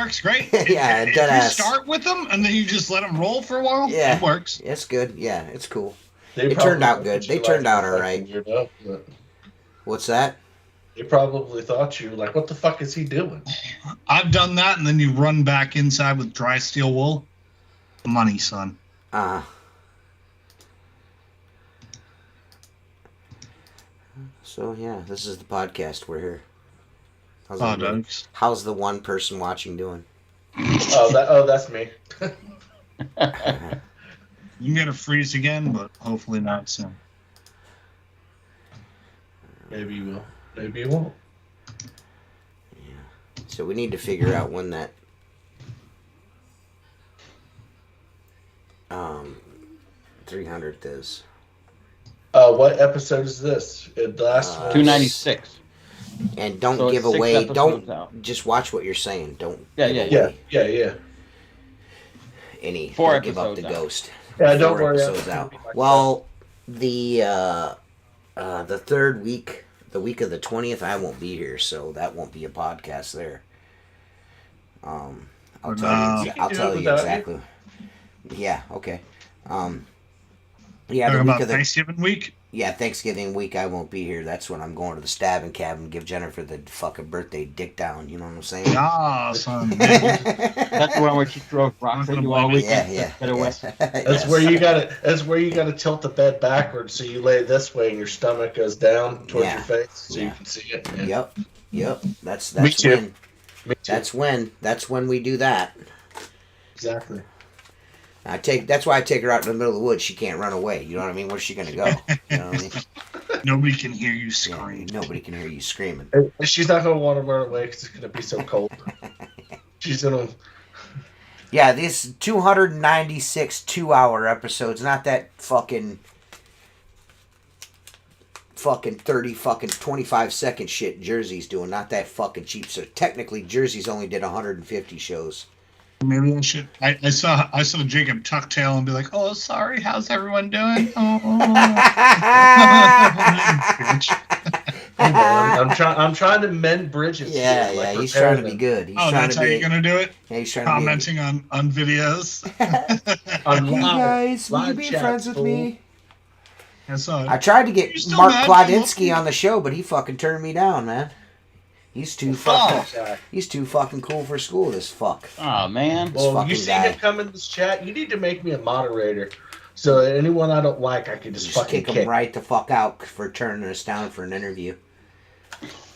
Works great. Yeah, if deadass. you start with them and then you just let them roll for a while, Yeah, it works. It's good. Yeah, it's cool. They It turned out good. They turned out all right. What's that? They probably thought you were like, what the fuck is he doing? I've done that, and then you run back inside with dry steel wool. Money, son. So, yeah, this is the podcast. We're here. How's the one person watching doing? That's me. You can get a freeze again, but hopefully not soon. Maybe you will. Maybe you won't. Yeah. So we need to figure out when that 300th is. What episode is this? The last one? 296. And don't give away. Don't just watch what you're saying. Don't. Yeah. Any. 4 don't give up the out. ghost. Yeah, don't worry. Episodes out. Well, the third week, the week of the 20th, I won't be here, so that won't be a podcast there. I'll tell you exactly. Yeah. Okay. Yeah, the week of the Thanksgiving week. Yeah, Thanksgiving week I won't be here. That's when I'm going to the stabbing cabin, give Jennifer the fucking birthday dick down. You know what I'm saying? Ah, son. That's the one where she throws rocks at you all weekend. Yeah. That's where you gotta. That's where you gotta tilt the bed backwards so you lay this way and your stomach goes down towards your face so you can see it. Yeah. Yep. That's Me too. when. That's when we do that. Exactly. That's why I take her out in the middle of the woods. She can't run away. You know what I mean? Where's she gonna go? You know what I mean? Nobody can hear you scream. Yeah, nobody can hear you screaming. She's not gonna want to run away because it's gonna be so cold. She's gonna. Yeah, these 296 2-hour episodes, not that fucking 30 fucking 25-second shit Jersey's doing. Not that fucking cheap. So technically, Jersey's only did 150 shows. Maybe I should. I saw Jacob tuck tail and be like, "Oh, sorry. How's everyone doing?" I'm trying to mend bridges. Yeah, here, yeah. He's trying to be good. He's that's how you're gonna do it. Yeah, he's trying commenting to be on videos. You guys, will you be friends with me? I tried to get Mark Klodinsky on the show, but he fucking turned me down, man. He's too fucking cool for school, this fuck. Oh, man. Well, you see him come in this chat, you need to make me a moderator. So anyone I don't like, I can just fucking kick him right the fuck out for turning us down for an interview.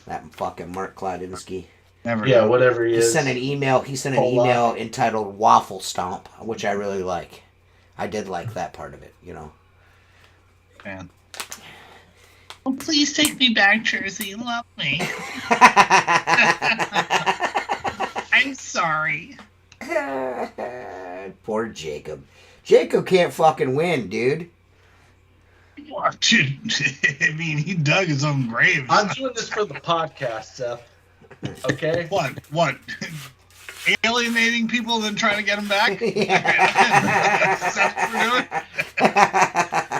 That fucking Mark Klodinsky. Whatever he is. He sent an email entitled Waffle Stomp, which I really like. I did like that part of it, you know. Man. Oh, please take me back, Jersey. Love me. I'm sorry. Poor Jacob. Jacob can't fucking win, dude. What, dude? I mean, he dug his own grave. I'm doing this for the podcast, Seth. Okay? What? Alienating people and then trying to get them back?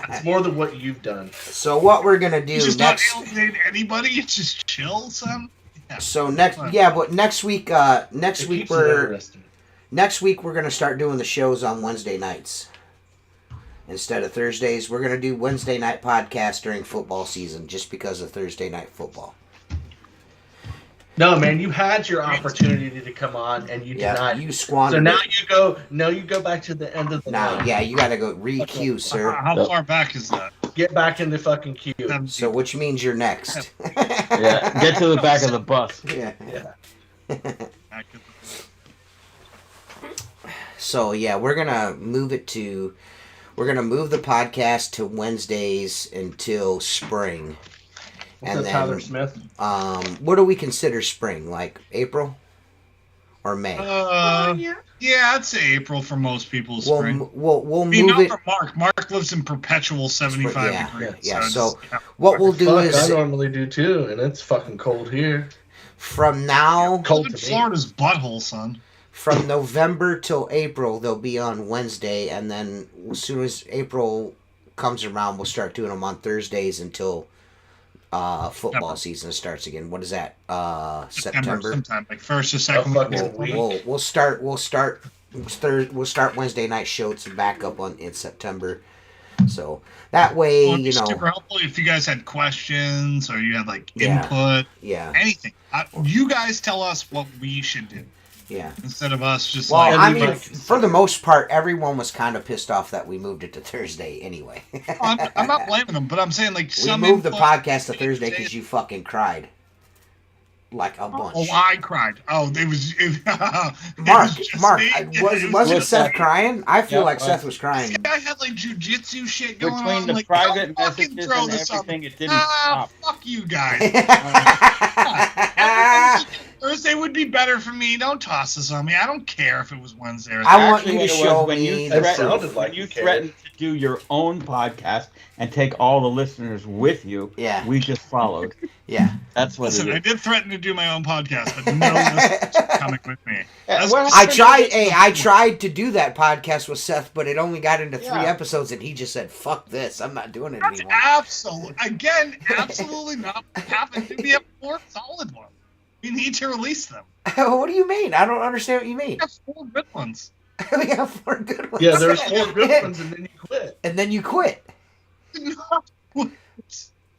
It's more than what you've done. So what we're gonna do just next? Not alienate anybody. It's just chill, son. Yeah. So next week we're gonna start doing the shows on Wednesday nights instead of Thursdays. We're gonna do Wednesday night podcast during football season, just because of Thursday night football. No, man, you had your opportunity to come on, and you did not. You squandered. So now you go. No, you go back to the end of the night. Yeah, you got to go re-queue, sir. How far back is that? Get back in the fucking queue. So, which means you're next. Yeah, get to the back of the bus. Yeah. So we're gonna move the podcast to Wednesdays until spring. And then Tyler Smith. What do we consider spring? Like April or May? Yeah, I'd say April for most people. Spring. We'll move it. For Mark. Mark lives in perpetual 75 degrees. Yeah. So what we'll do is I normally do too, and it's fucking cold here. From now, cold to Florida's butthole, son. From November till April, they'll be on Wednesday, and then as soon as April comes around, we'll start doing them on Thursdays until football season starts again. What is that? September. Sometime like first or second week. We'll start Wednesday night shows back up in September. So that way, it'd be super helpful if you guys had questions or you had like input, anything. You guys tell us what we should do. Yeah. Instead of us just for the most part, everyone was kind of pissed off that we moved it to Thursday anyway. I'm not blaming them, but I'm saying like we moved the podcast to Thursday because you fucking cried. Like a bunch. Oh, I cried. Oh, Mark, wasn't Seth crying? I feel like Seth was crying. See, I had like jujitsu shit going between on. The like, private messages and everything, it didn't stop. Fuck you guys. Thursday would be better for me. Don't toss this on me. I don't care if it was Wednesday or Thursday. I want you to show me. When you threatened to do your own podcast and take all the listeners with you, we just followed. Yeah. That's what Listen, it is. I did threaten to do my own podcast, but no listeners coming with me. I tried to do that podcast with Seth, but it only got into 3 episodes, and he just said, "Fuck this, I'm not doing it anymore." Absolutely not happened. We have 4 solid ones. We need to release them. What do you mean? I don't understand what you mean. We have 4 good ones. We have 4 good ones. Yeah, there's 4 good ones, and then you quit. And then you quit.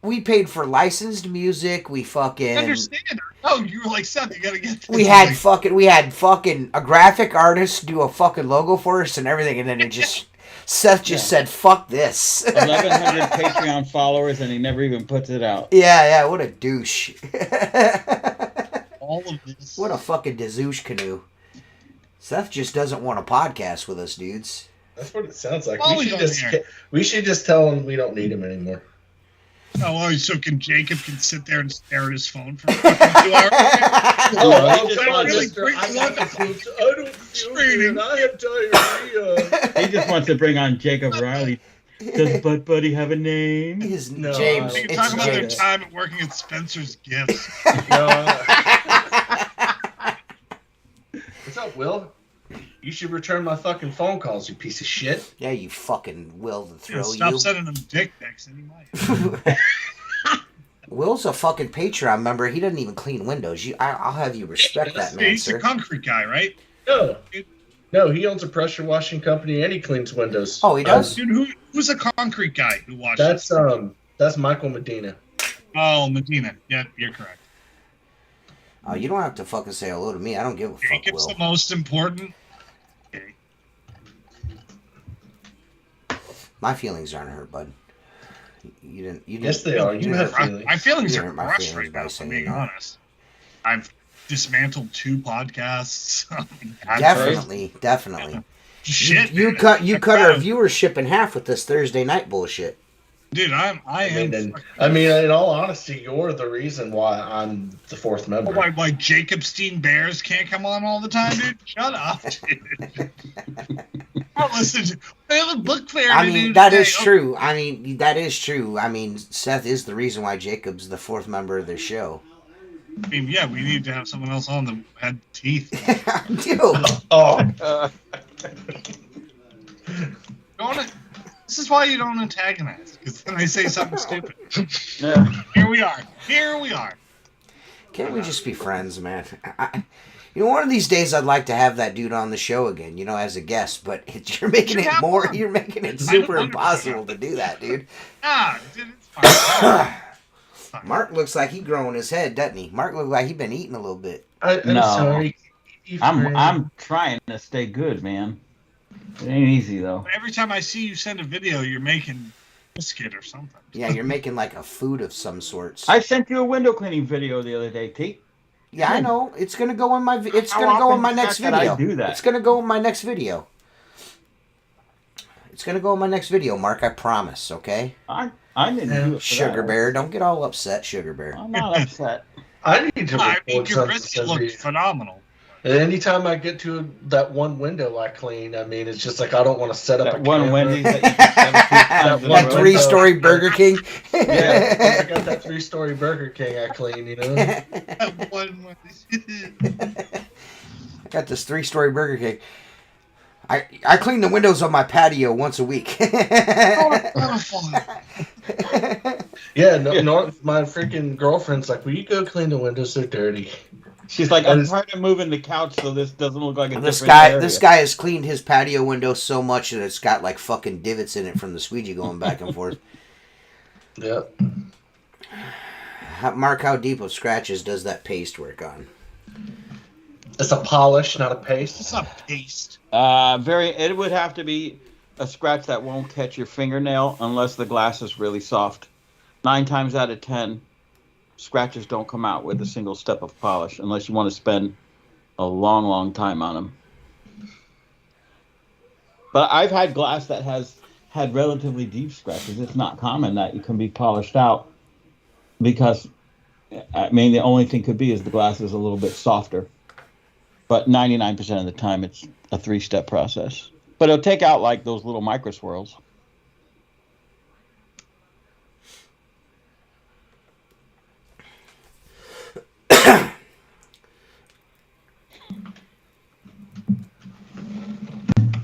We paid for licensed music. We fucking. I understand. Oh, you were like, Seth, you gotta get this. We had fucking a graphic artist do a fucking logo for us and everything, and then it just Seth just said, "Fuck this." 1,100 Patreon followers, and he never even puts it out. Yeah, what a douche. All of this. What a fucking dazoosh canoe. Seth just doesn't want a podcast with us, dudes. That's what it sounds like. We should just tell him we don't need him anymore. Oh, so Jacob can sit there and stare at his phone for fucking 2 hours? He just wants to bring on Jacob Riley. Does Butt Buddy have a name? James. They can talk about their time at working at Spencer's Gifts. What's up, Will? You should return my fucking phone calls, you piece of shit. Yeah, you fucking Will to throw Stop you. sending them dick pics, and he might. Will's a fucking Patreon member. He doesn't even clean windows. I'll have you respect that man, He's sir. a concrete guy, right? No, he owns a pressure washing company and he cleans windows. Oh, he does? Dude, who's a concrete guy who washes? That's Michael Medina. Oh, Medina. Yeah, you're correct. You don't have to fucking say hello to me. I don't give a fuck, Will. Jacob's the most important. Okay. My feelings aren't hurt, bud. You didn't. Yes, they are. You have feelings. My feelings are my crushed feelings right now, by if I'm being saying that. honest. I've dismantled 2 podcasts. Definitely. Shit. You cut our viewership in half with this Thursday night bullshit. Dude, I am. In all honesty, you're the reason why I'm the 4th member. Why Jacob Steen Bears can't come on all the time, dude? Shut up, dude. I'll listen to. I have a book fair. That is true. That is true. Seth is the reason why Jacob's the 4th member of the show. We need to have someone else on that had teeth. Dude. This is why you don't antagonize, because then I say something stupid. Yeah. Here we are. Can't we just be friends, man? One of these days I'd like to have that dude on the show again, as a guest, but you're making it super impossible to do that, dude. Dude, it's fine. Mark looks like he growing his head, doesn't he? Mark looks like he been eating a little bit. I'm sorry. I'm trying to stay good, man. It ain't easy though. Every time I see you send a video, you're making biscuit or something. Yeah, you're making like a food of some sorts. I sent you a window cleaning video the other day, T. Yeah, I know. It's gonna go in my. It's gonna go in my next video. I do that. It's gonna go in my next video. It's gonna go in my next video, Mark. I promise. Okay. I didn't do it. Sugar Bear, don't get all upset, Sugar Bear. I'm not upset. I need to record your biscuit looked phenomenal. And anytime I get to that one window I clean, it's just like I don't want to set up that one camera. Wendy's that that 3-story Burger King. Yeah, I got that 3-story Burger King I clean. That one Wendy's. I got this 3-story Burger King. I clean the windows on my patio once a week. Yeah, no, my freaking girlfriend's like, will you go clean the windows? They're dirty. She's like, I'm trying to move in the couch so this doesn't look like a this different guy. area. This guy has cleaned his patio window so much that it's got like fucking divots in it from the squeegee going back and forth. Yep. Mark, how deep of scratches does that paste work on? It's a polish, not a paste. It's not paste. It would have to be a scratch that won't catch your fingernail unless the glass is really soft. 9 times out of 10. Scratches don't come out with a single step of polish unless you want to spend a long, long time on them. But I've had glass that has had relatively deep scratches. It's not common that it can be polished out because, I mean, the only thing could be is the glass is a little bit softer. But 99% of the time, it's a 3-step process. But it'll take out like those little micro swirls.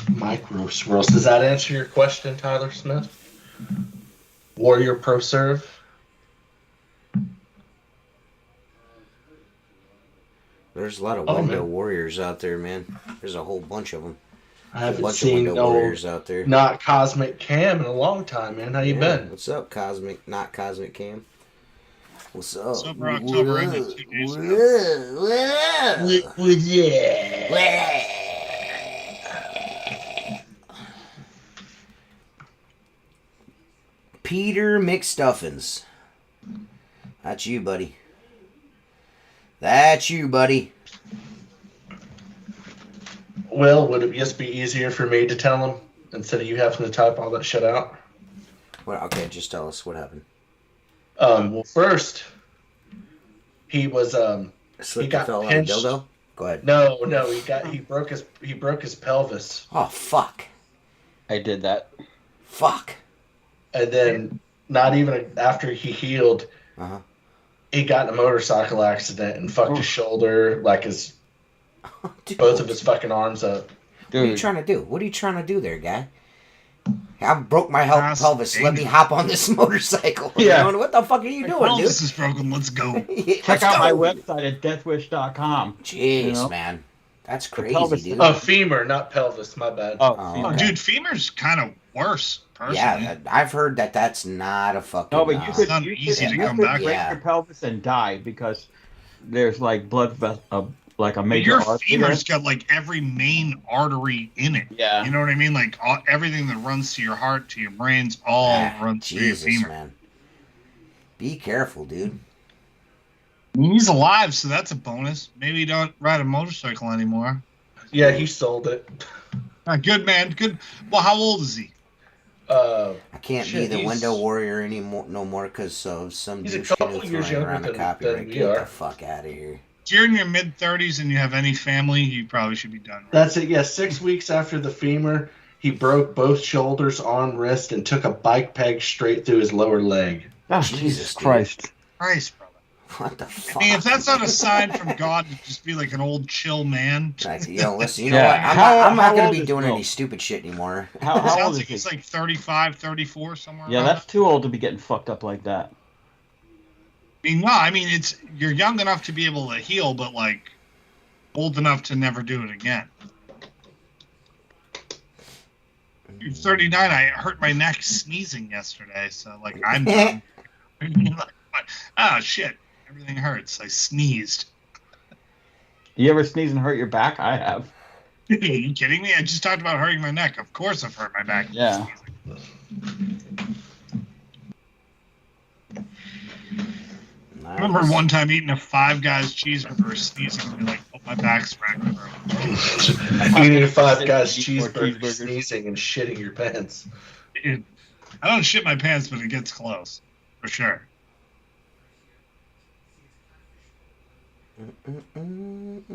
Micro swirls. Does that answer your question, Tyler Smith? Warrior Pro Serve? There's a lot of window warriors out there, man. There's a whole bunch of them. I haven't seen window warriors out there. Not Cosmic Cam in a long time, man. How you been? What's up, Not Cosmic Cam? What's up? What's up for October ended 2 days ago? Peter McStuffins. That's you, buddy. That's you, buddy. Well, would it just be easier for me to tell him instead of you having to type all that shit out? Well, okay, just tell us what happened. Well, first, he was he got pinched. On a dildo? Go ahead. No, he broke his pelvis. Oh fuck! I did that. Fuck. And then, not even after he healed, he got in a motorcycle accident and fucked his shoulder, like his both of his fucking arms up. Dude. What are you trying to do? What are you trying to do there, guy? I broke my pelvis. Let me hop on this motorcycle. Yeah. What the fuck are you doing, dude? Pelvis is broken. Let's go. Check out my website at deathwish.com. Jeez, man. That's crazy, dude. Femur, not pelvis. My bad. Oh, dude, femur's kind of worse, personally. Yeah, I've heard that's not a fucking... No, but it's not easy to come back. Break your pelvis and die because there's like blood vessel... like a major your femur's got like every main artery in it. Yeah. You know what I mean? Like everything that runs to your heart, to your brains, all runs through your femur. Man. Be careful, dude. He's alive, so that's a bonus. Maybe you don't ride a motorcycle anymore. Yeah, he sold it. Good, man. Good. Well, how old is he? I can't be the window warrior anymore, no more, because of some douche throwing around the copyright. Get the fuck out of here. If you're in your mid-30s and you have any family, you probably should be done. Right? That's it. Yeah, 6 weeks after the femur, he broke both shoulders, arm, wrist, and took a bike peg straight through his lower leg. Oh, Jesus Christ. Christ, brother. What the fuck? I mean, if that's not a sign from God to just be like an old chill man. Listen, you know what? I'm not going to be doing any stupid shit anymore. How sounds like he's like 35, 34, somewhere. Yeah, that's too old to be getting fucked up like that. I mean, you're young enough to be able to heal, but like old enough to never do it again. You're 39. I hurt my neck sneezing yesterday, so like I'm done. Oh shit, everything hurts. I sneezed. You ever sneeze and hurt your back? I have. Are you kidding me? I just talked about hurting my neck. Of course I've hurt my back. Yeah. I remember one time eating a Five Guys cheeseburger, sneezing, and like, oh, my back's fractured. Eating a Five Guys cheeseburger, sneezing, and shitting your pants. Dude, I don't shit my pants, but it gets close, for sure.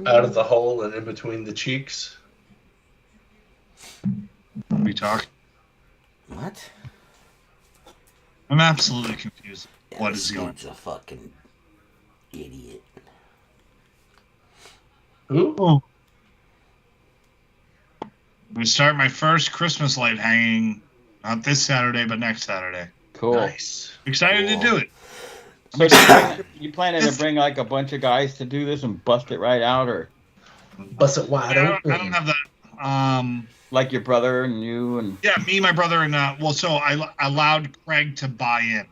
Out of the hole and in between the cheeks. What are we talking? What? I'm absolutely confused. Yeah, what is going on? He's a fucking idiot. Who? We start my first Christmas light hanging, not this Saturday, but next Saturday. Cool. Nice. Excited to do it. So you planning to bring like a bunch of guys to do this and bust it right out, or Bust it wide open. I don't have that. like your brother and you and Yeah, me, my brother, and so I allowed Craig to buy in.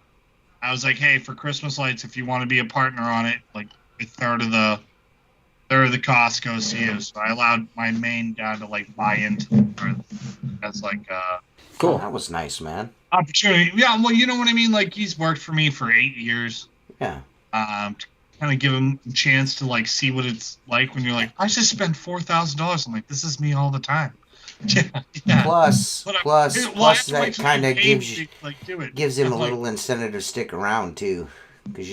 I was like, hey, for Christmas lights, if you want to be a partner on it, like a third of the cost goes to you. So I allowed my main guy to like buy into it. That's like cool. That was nice, man. Opportunity. Yeah, well, you know what I mean. Like he's worked for me for 8 years. Yeah. To kind of give him a chance to like see what it's like when you're like, I just spent $4,000. I'm like, this is me all the time. Yeah. Plus that kind of gives him a little incentive to stick around too, because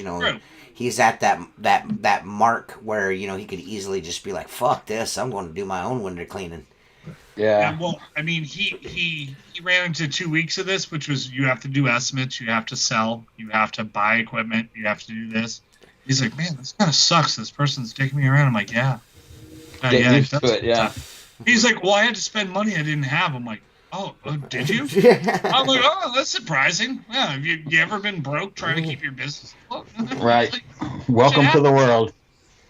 he's at that mark where he could easily just be like, fuck this, I'm going to do my own window cleaning. Yeah. Well, I mean, he ran into 2 weeks of this, which was you have to do estimates, you have to sell, you have to buy equipment, you have to do this. He's like, man, this kind of sucks. This person's taking me around. I'm like, yeah. Get used to it, yeah. He's like, well, I had to spend money I didn't have. I'm like, oh did you? I'm like, oh, that's surprising. Yeah, have you ever been broke trying to keep your business afloat? Right. Like, welcome to the world.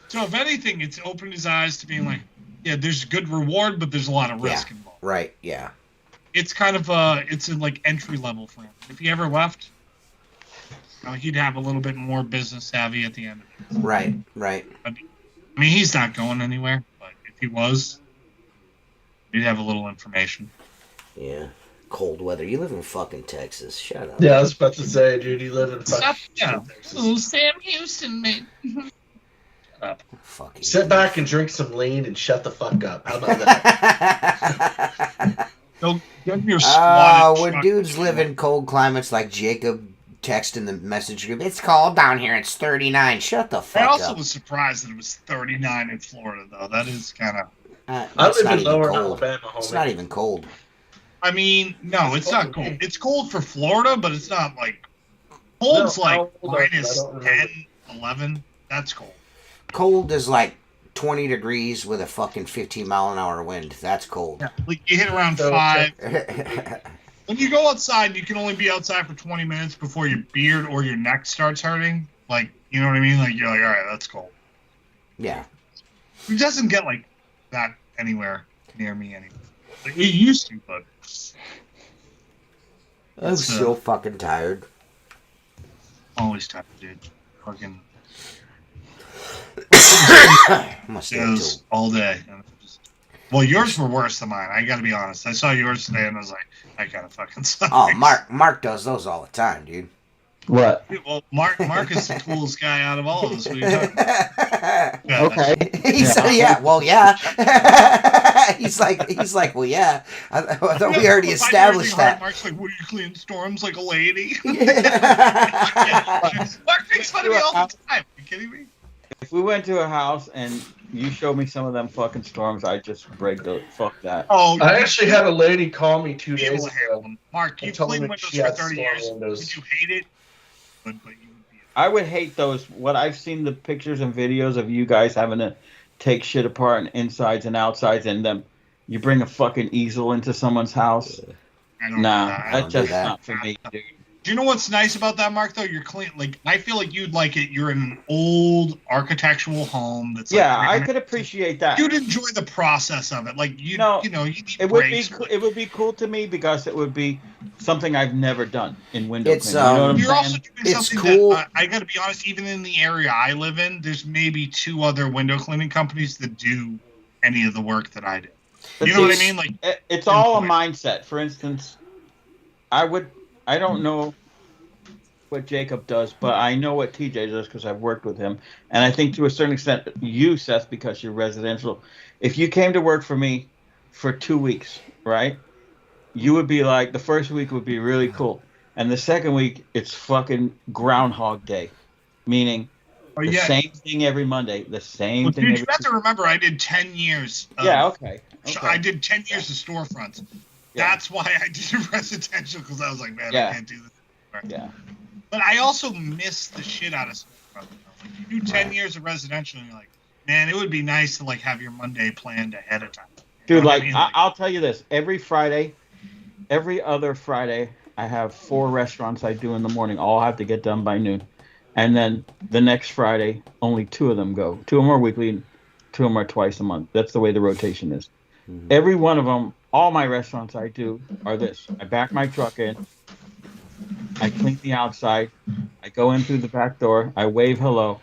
So if anything, it's opened his eyes to being like, yeah, there's good reward, but there's a lot of risk involved. Right, yeah. It's kind of it's a like entry level for him. If he ever left, he'd have a little bit more business savvy at the end of it. Right. I mean, he's not going anywhere, but if he was, he'd have a little information. Yeah. Cold weather. You live in fucking Texas. Shut up. Yeah, I was about to say, dude, you live in fucking Texas. Oh, Sam Houston, man. Shut up. Fucking Sit back and drink some lean and shut the fuck up. How about that? Go get your squad. When dudes live in cold climates like Jacob text in the message group, it's cold down here, it's 39. Shut the fuck up. I also was surprised that it was 39 in Florida, though. That is kind of... I live in lower Alabama, homie. It's not even cold. I mean, no, it's not cold. It's cold for Florida, but it's not like... Cold's like minus 10, 11. That's cold. Cold is like 20 degrees with a fucking 15-mile-an-hour wind. That's cold. Yeah, like you hit around 5. When you go outside, you can only be outside for 20 minutes before your beard or your neck starts hurting. Like, you know what I mean? Like, you're like, all right, that's cold. Yeah. It doesn't get like that anywhere near me anymore. Like, it used to, but... I'm so fucking tired. Always tired, dude. Fucking... all day. Well, yours were worse than mine. I gotta be honest. I saw yours today and I was like, I gotta fucking suck. Oh, Mark does those all the time, dude. What? Well, Mark is the coolest guy out of all of us. What are you talking about? Yeah, Okay. Well, yeah. he's like, well, yeah. I thought we already established that. Mark's like, what are you cleaning storms like a lady? Mark makes fun of me all the time. Are you kidding me? If we went to a house and you showed me some of them fucking storms, I'd just break the fuck that. Oh, I actually had a lady call me 2 days ago. Mark, you've cleaned windows for 30 years. Would you hate it? But you would be. I would hate those. What I've seen the pictures and videos of you guys having to take shit apart and insides and outsides, and them. You bring a fucking easel into someone's house. That's just not for me, dude. Do you know what's nice about that, Mark? Though you're clean. Like I feel like you'd like it. You're in an old architectural home. That's I could appreciate that. You'd enjoy the process of it. Like you need it would be cool to me because it would be something I've never done in window cleaning. You know what I'm saying? Also doing something cool. That I got to be honest. Even in the area I live in, there's maybe 2 other window cleaning companies that do any of the work that I do. You know what I mean? Like it's all a mindset. For instance, I don't know what Jacob does, but I know what TJ does because I've worked with him. And I think to a certain extent, you, Seth, because you're residential, if you came to work for me for 2 weeks, right, you would be like, the first week would be really cool. And the second week, it's fucking Groundhog Day, meaning the same thing every Monday, the same thing. Dude, you have to remember, I did 10 years. Okay. I did 10 years of storefronts. That's why I did residential, because I was like, man, I can't do this anymore. Yeah. But I also miss the shit out of storefront. Like, you do 10 years of residential, and you're like, man, it would be nice to like have your Monday planned ahead of time. Dude, I'll tell you this. Every other Friday, I have 4 restaurants I do in the morning. All have to get done by noon. And then the next Friday, only 2 of them go. 2 of them are weekly, 2 of them are twice a month. That's the way the rotation is. Mm-hmm. Every one of them, all my restaurants I do are this. I back my truck in. I clean the outside. I go in through the back door. I wave hello.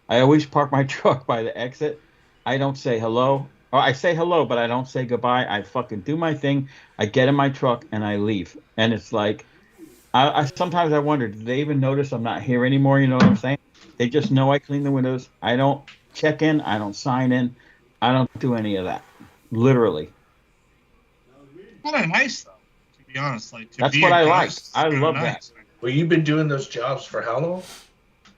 I always park my truck by the exit. I don't say hello. Or I say hello, but I don't say goodbye. I fucking do my thing. I get in my truck and I leave. And it's like, I sometimes I wonder, do they even notice I'm not here anymore? You know what I'm saying? They just know I clean the windows. I don't check in. I don't sign in. I don't do any of that. Literally. Kind of nice though, to be honest. Like That's what I like. I love that. Well, you've been doing those jobs for how long?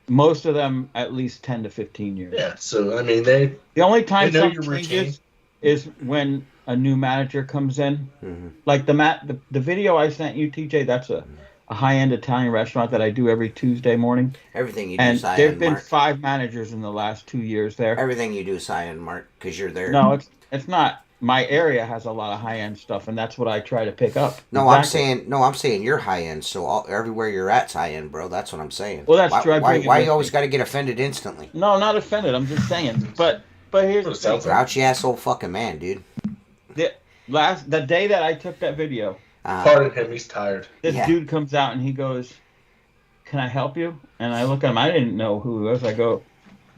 Most of them at least 10 to 15 years. Yeah, so I mean, the only time know something your changes is when a new manager comes in. Mm-hmm. Like the video I sent you, TJ, that's a high-end Italian restaurant that I do every Tuesday morning. Everything you do, And Cyan, there have been Mark. 5 managers in the last 2 years there. Everything you do, Cyan, Mark, because you're there. No, it's not. My area has a lot of high-end stuff, and that's what I try to pick up. No, Exactly. I'm saying you're high end. So everywhere you're at's high end, bro. That's what I'm saying. Well, that's true. Why you always got to get offended instantly? No, not offended. I'm just saying. But here's the thing. Grouchy ass old fucking man, dude. The day that I took that video, pardon him, he's tired. this dude comes out and he goes, "Can I help you?" And I look at him. I didn't know who he was. I go,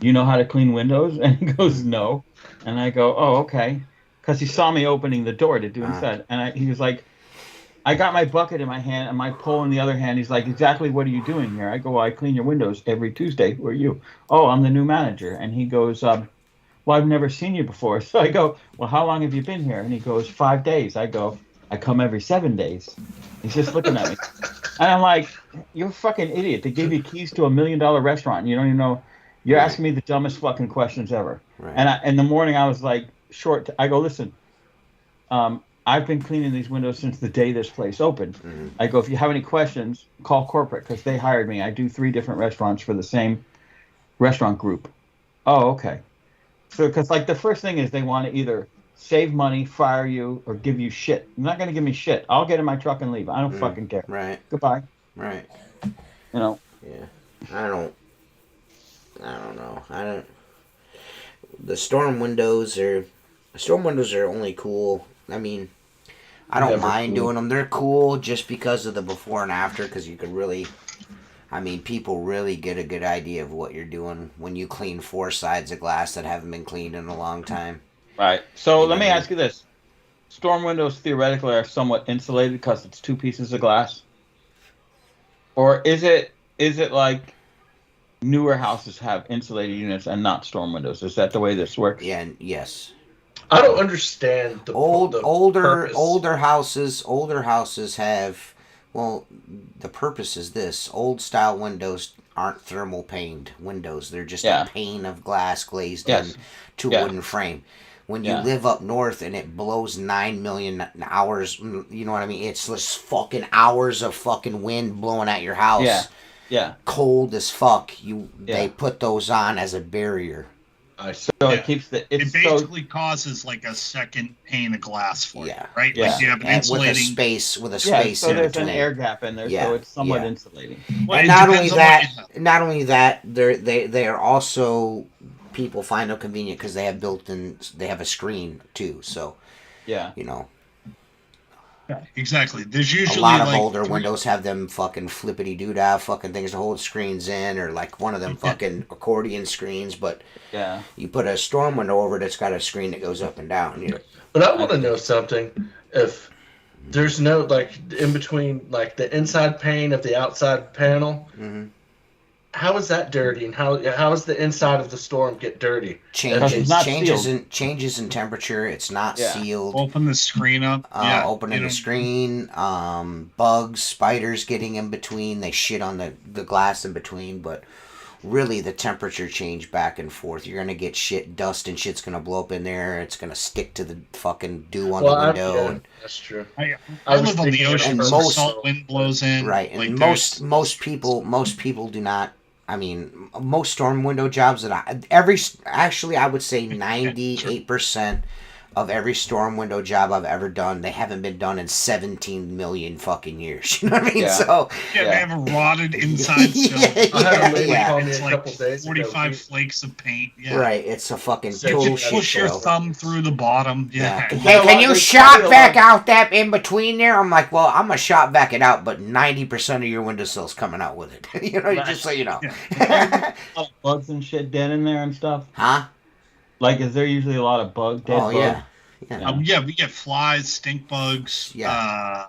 "You know how to clean windows?" And he goes, "No." And I go, "Oh, okay." Because he saw me opening the door to do inside. And he was like, I got my bucket in my hand and my pole in the other hand. He's like, "Exactly what are you doing here?" I go, "Well, I clean your windows every Tuesday." "Who are you?" "Oh, I'm the new manager." And he goes, "Well, I've never seen you before." So I go, "Well, how long have you been here?" And he goes, 5 days. I go, "I come every 7 days." He's just looking at me. And I'm like, "You're a fucking idiot. They gave you keys to $1 million restaurant. And you don't even know. You're asking me the dumbest fucking questions ever." Right. And in the morning, I was like, I go, "Listen, I've been cleaning these windows since the day this place opened." Mm-hmm. I go, "If you have any questions, call corporate because they hired me. I do 3 different restaurants for the same restaurant group." "Oh, okay." So, because like the first thing is they want to either save money, fire you, or give you shit. You're not going to give me shit. I'll get in my truck and leave. I don't fucking care. Right. Goodbye. Right. You know. Yeah. I don't know. The storm windows are only cool. I mean, I don't mind doing them. They're cool just because of the before and after, because you could really, people really get a good idea of what you're doing when you clean 4 sides of glass that haven't been cleaned in a long time. Right. So let me ask you this. Storm windows theoretically are somewhat insulated because it's 2 pieces of glass? Or is it like newer houses have insulated units and not storm windows? Is that the way this works? Yeah, and yes. I don't understand the older houses have, well, the purpose is this: old style windows aren't thermal paned windows. They're just a pane of glass glazed into a wooden frame. When you live up north and it blows 9 million hours, you know what I mean? It's just fucking hours of fucking wind blowing at your house. Yeah. Yeah. Cold as fuck. They put those on as a barrier. So it keeps it basically causes like a second pane of glass for you, right? Yeah. Like you have an insulating with a space so in there's between. an air gap in there, so it's somewhat insulating. Well, and not only that, they are also, people find them convenient because they have a screen too. So you know. Yeah, exactly. There's usually a lot of older windows have them fucking flippity doodah fucking things to hold screens in, or like one of them fucking accordion screens. But you put a storm window over it, it's got a screen that goes up and down. But I want to know something. If there's no like in between, like the inside pane of the outside panel. Mm-hmm. How is that dirty, and how does the inside of the storm get dirty? Changes in temperature. It's not sealed. Open the screen up. Opening the screen. Bugs, spiders getting in between. They shit on the glass in between, but really the temperature change back and forth. You're gonna get dust and shit's gonna blow up in there. It's gonna stick to the fucking dew on the window. That's true. I live on the ocean, and salt wind blows in. Right, and like most people do not. Most storm window jobs that I would say 98% of every storm window job I've ever done, they haven't been done in 17 million fucking years. You know what I mean? Yeah. So Yeah, they have a rotted inside still. I had a lady yeah. call me It's a like couple days ago. 45 flakes of paint. Yeah. Right, it's a fucking So total you shit Push your show. thumb through the bottom. Yeah. Yeah. Hey, a can lot- you there's shop probably a back lot- out that in between there? I'm like, well, I'm gonna shop back it out, but 90% of your windowsill's coming out with it. You know, Right. just so you know. Bugs and shit dead in there and stuff. Huh? Like, is there usually a lot of dead Oh bugs? yeah. Yeah. Yeah, we get flies, stink bugs, Yeah.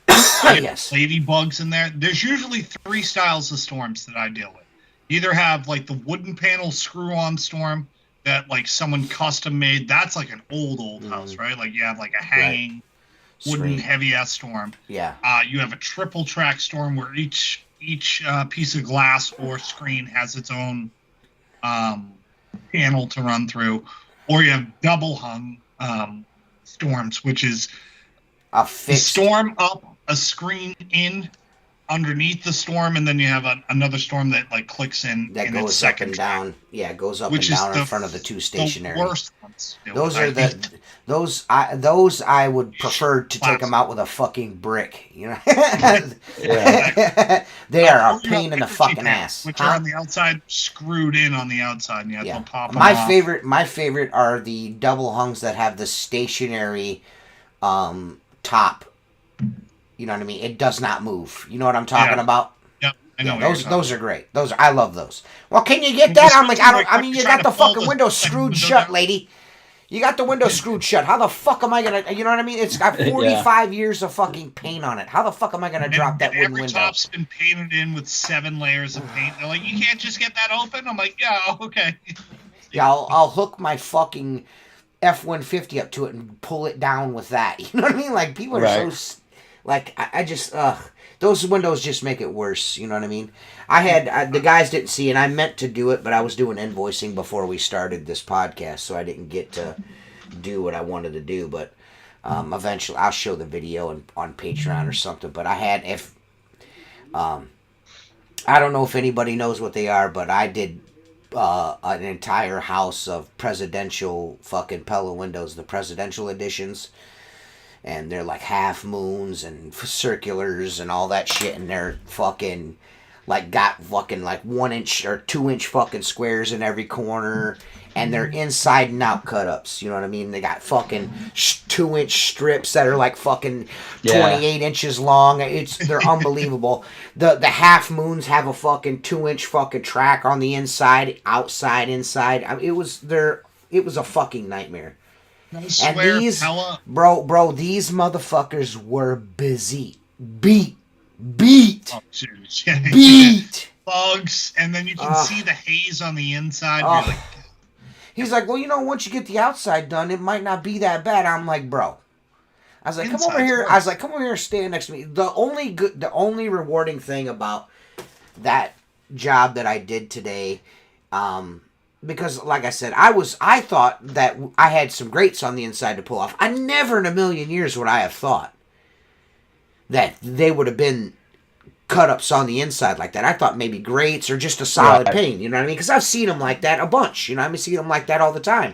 Yes. ladybugs in there. There's usually 3 styles of storms that I deal with. You either have like the wooden panel screw-on storm that like someone custom made. That's like an old house, right? Like you have like a hanging wooden Screen. heavy ass storm. Yeah. You have a triple track storm where each piece of glass or screen has its own panel to run through, or you have double hung storms, which is A the fixed. storm up, a screen in underneath the storm, and then you have another storm that like clicks in That in its goes up second and track, down. Yeah, it goes up which and is down in front of the 2 stationary. The worst ones. Those are those I would prefer to take them out with a fucking brick. You know. Yeah. They are a Or you pain have in the energy fucking panels, ass. which Huh? are on the outside, screwed in on the outside, and you have Yeah. to pop them My off. favorite are the double hungs that have the stationary top. You know what I mean? It does not move. You know what I'm talking Yeah. about? Yep, I know. Yeah, what you're those are great. I love those. Well, can you get Well, that? I'm like, especially, I like, mean, when you you're got trying the to fold fucking the window second screwed window shut, down. lady. You got the window screwed shut. How the fuck am I gonna? You know what I mean? It's got 45 years of fucking paint on it. How the fuck am I gonna drop that and wooden every window? top's been painted in with 7 layers of paint. They're like, you can't just get that open. I'm like, yeah, okay. Yeah, I'll hook my fucking F-150 up to it and pull it down with that. You know what I mean? Like people are Right. so like I just those windows just make it worse. You know what I mean? I had the guys didn't see, and I meant to do it, but I was doing invoicing before we started this podcast, so I didn't get to do what I wanted to do. But eventually, I'll show the video on Patreon or something. But I had I don't know if anybody knows what they are, but I did an entire house of presidential fucking Pella windows, the presidential editions. And they're like half moons and circulars and all that shit, and they're fucking like got fucking like 1 inch or 2 inch fucking squares in every corner, and they're inside and out cut ups. You know what I mean? They got fucking 2 inch strips that are like fucking 28 inches long. They're unbelievable. The half moons have a fucking 2 inch fucking track on the inside, outside, inside. I mean, it was a fucking nightmare. I swear, And these, Pella, bro, these motherfuckers were busy. Beat. oh, dude, Beat. bugs, and then you can Ugh. see the haze on the inside. Ugh. You're like, He's like, well, once you get the outside done, it might not be that bad. I'm like, bro. I was like, come over Inside's here. worse. I was like, come over here and stand next to me. The only rewarding thing about that job that I did today, because like I said, I thought that I had some grates on the inside to pull off. I never in a million years would I have thought that they would have been cut ups on the inside like that. I thought maybe grates or just a solid Right. pane, you know what I mean? Because I've seen them like that a bunch, you know what I mean? See them like that all the time.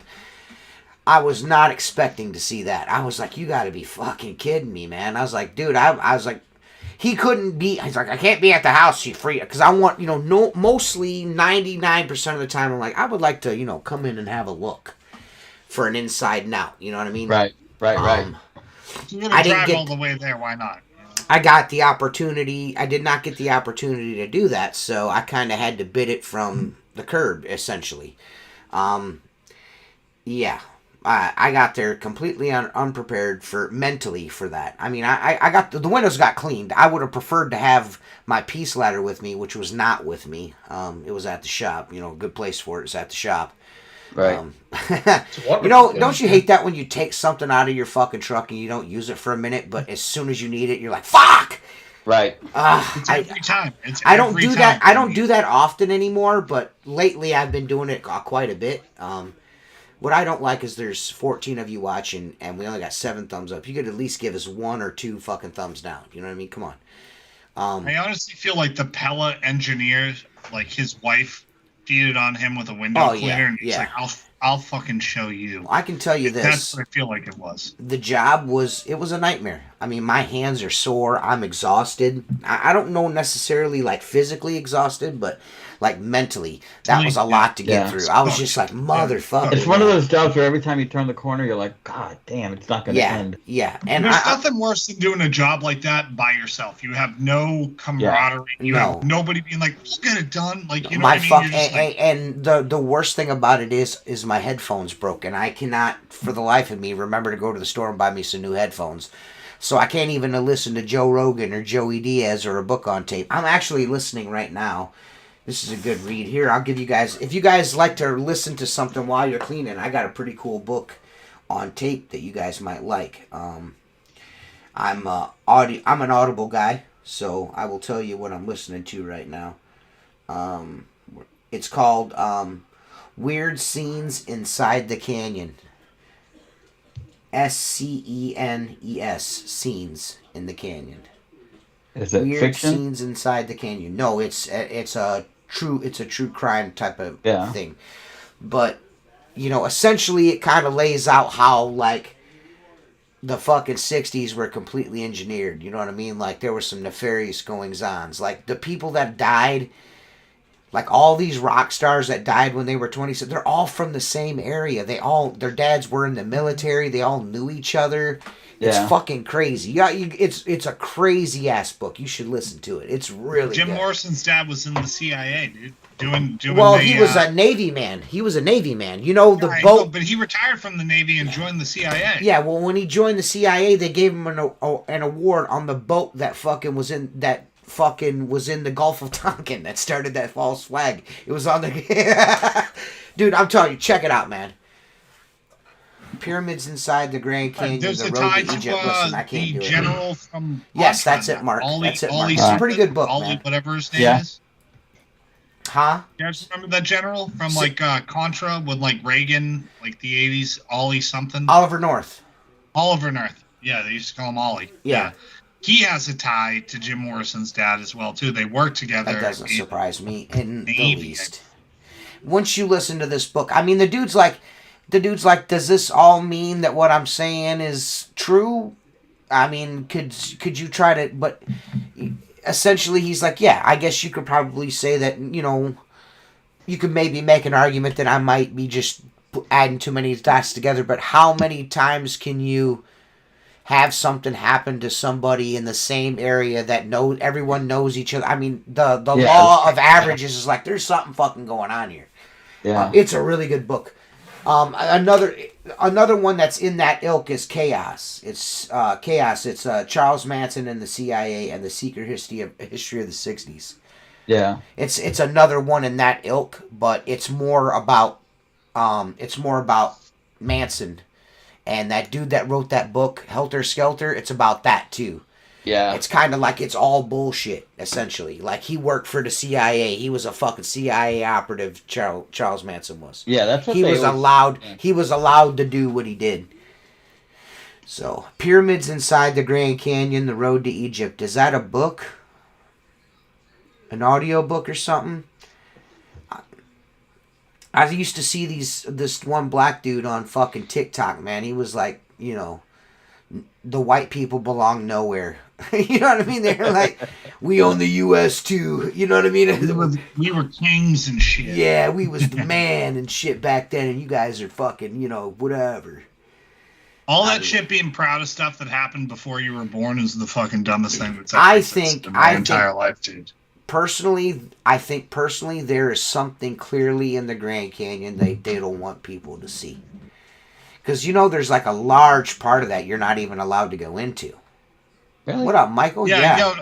I was not expecting to see that. I was like, you got to be fucking kidding me, man. I was like, dude, I was like, he couldn't be. He's like, I can't be at the house. You free because I want, mostly 99% of the time, I'm like, I would like to, come in and have a look for an inside and out. You know what I mean? Right. you're gonna I didn't drive get- all the way there. Why not? I got the opportunity. I did not get the opportunity to do that, so I kind of had to bid it from the curb, essentially. Yeah. I got there completely unprepared mentally for that. I mean, I got the windows got cleaned. I would have preferred to have my piece ladder with me, which was not with me. It was at the shop. A good place for it is at the shop. Right. Don't you hate that when you take something out of your fucking truck and you don't use it for a minute, but as soon as you need it, you're like, fuck! Right. It's every time. I don't do that. I don't do that often anymore, but lately I've been doing it quite a bit. What I don't like is there's 14 of you watching, and we only got 7 thumbs up. You could at least give us 1 or 2 fucking thumbs down. You know what I mean? Come on. I honestly feel like the Pella engineer, like his wife, cheated on him with a window Oh, cleaner, yeah, and he's yeah. like, I'll fucking show you. I can tell you this. That's what I feel like it was. The job was a nightmare. I mean, my hands are sore. I'm exhausted. I don't know necessarily like physically exhausted, but like mentally, that was a lot to get through. I was just like, motherfucker. It's one of those jobs where every time you turn the corner, you're like, God damn, it's not going to end. Yeah, and there's nothing worse than doing a job like that by yourself. You have no camaraderie. You have nobody being like, "Let's get it done." Like, you know what I mean? And the worst thing about it is my headphones broke, and I cannot, for the life of me, remember to go to the store and buy me some new headphones. So I can't even listen to Joe Rogan or Joey Diaz or a book on tape. I'm actually listening right now. This is a good read. Here, I'll give you guys, if you guys like to listen to something while you're cleaning, I got a pretty cool book on tape that you guys might like. I'm an Audible guy, so I will tell you what I'm listening to right now. It's called Weird Scenes Inside the Canyon. SCENES, Scenes in the Canyon. Is it Weird fiction? Scenes Inside the Canyon. No, it's a true crime type of thing. But essentially it kind of lays out how like the fucking 60s were completely engineered. You know what I mean? Like there were some nefarious goings-ons. Like the people that died, like all these rock stars that died when they were 20, they're all from the same area. Their dads were in the military. They all knew each other. It's fucking crazy. It's a crazy ass book. You should listen to it. It's really Jim good. Morrison's dad was in the CIA, dude. Doing well, he was a Navy man. He was a Navy man. You know, the boat. Know, but he retired from the Navy and joined the CIA. Yeah, well, when he joined the CIA, they gave him an award on the boat that fucking was in the Gulf of Tonkin that started that false flag. It was on the... Dude, I'm telling you, check it out, man. Pyramids Inside the Grand Canyon, there's the a road tie to Egypt. Listen, I can't do it. General from... Yes, that's it, Mark. That's it, Mark. It's a pretty good book, man. Whatever his name is. Huh? You guys remember that general from like Contra with like Reagan, like the 80s, Ollie something? Oliver North. Oliver North. Yeah, they used to call him Ollie. Yeah. He has a tie to Jim Morrison's dad as well, too. They work together. That doesn't surprise me in the least. Once you listen to this book, I mean, the dude's like, does this all mean that what I'm saying is true? I mean, could you try to, but essentially he's like, yeah, I guess you could probably say that, you could maybe make an argument that I might be just adding too many dots together, but how many times can you have something happen to somebody in the same area that everyone knows each other? I mean, the law of averages is like, there's something fucking going on here. Yeah. It's a really good book. Another one that's in that ilk is Chaos. It's Chaos. It's Charles Manson and the CIA and the secret history of the 60s. Yeah. It's another one in that ilk, but it's more about Manson and that dude that wrote that book, Helter Skelter. It's about that too. Yeah. It's kind of like it's all bullshit, essentially. Like, he worked for the CIA. He was a fucking CIA operative, Charles Manson was. Yeah, that's what he was allowed. Yeah. He was allowed to do what he did. So, Pyramids Inside the Grand Canyon, The Road to Egypt. Is that a book? An audio book or something? I used to see this one black dude on fucking TikTok, man. He was like, the white people belong nowhere. You know what I mean? They're like, we own the U.S. too. You know what I mean? We were kings and shit. Yeah, we was the man and shit back then, and you guys are fucking, whatever. All that shit being proud of stuff that happened before you were born is the fucking dumbest thing that's ever existed in my entire life, dude. I think personally, there is something clearly in the Grand Canyon they don't want people to see. Because, there's like a large part of that you're not even allowed to go into. Really? What up, Michael? Yeah.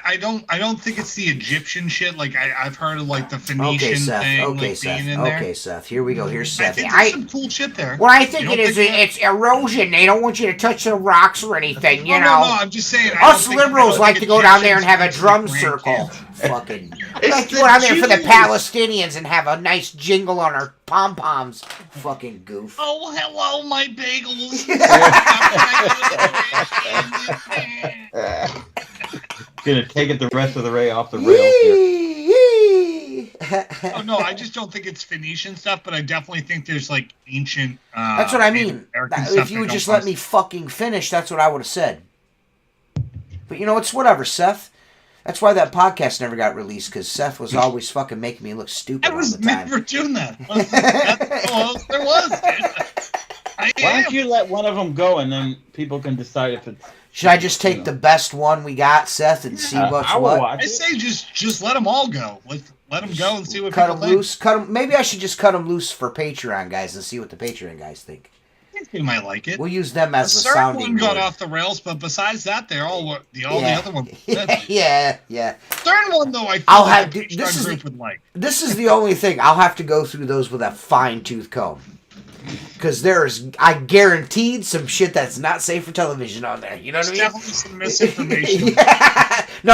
I don't think it's the Egyptian shit. Like, I've heard of, like, the Phoenician thing, being in there. Okay, Seth. Here we go. Here's Seth. I think there's some cool shit there. Well, I think it's erosion. They don't want you to touch the rocks or anything, No, I'm just saying. Us liberals like to go down there and have a drum circle. Fucking. We like to go down there for the Palestinians and have a nice jingle on our pom-poms. Fucking goof. Oh, hello, my bagels. Gonna take it the rest of the way off the rails here. Oh no, I just don't think it's Phoenician stuff, but I definitely think there's like ancient. That's what I mean. American If stuff you would that just don't let me fucking finish, that's what I would have said. But it's whatever, Seth. That's why that podcast never got released, because Seth was always fucking making me look stupid I all was the time. never doing that. That's all there was, dude. Why don't you let one of them go and then people can decide if it's. Should I just take the best one we got, Seth, and see what's I will what? watch I it. say just let them all go. Let them go and see what Cut people them think. loose. Maybe I should just cut them loose for Patreon guys and see what the Patreon guys think. I think they might like it. We'll use them as The the certain sounding one got board. off the rails, but besides that, they're all the other ones. Yeah. Certain one though, I feel I'll like have the to- Patreon this is group the- would like. This is the only thing. I'll have to go through those with a fine-tooth comb. Because I guaranteed some shit that's not safe for television on there. You know what I There's mean? definitely some misinformation. Yeah. No.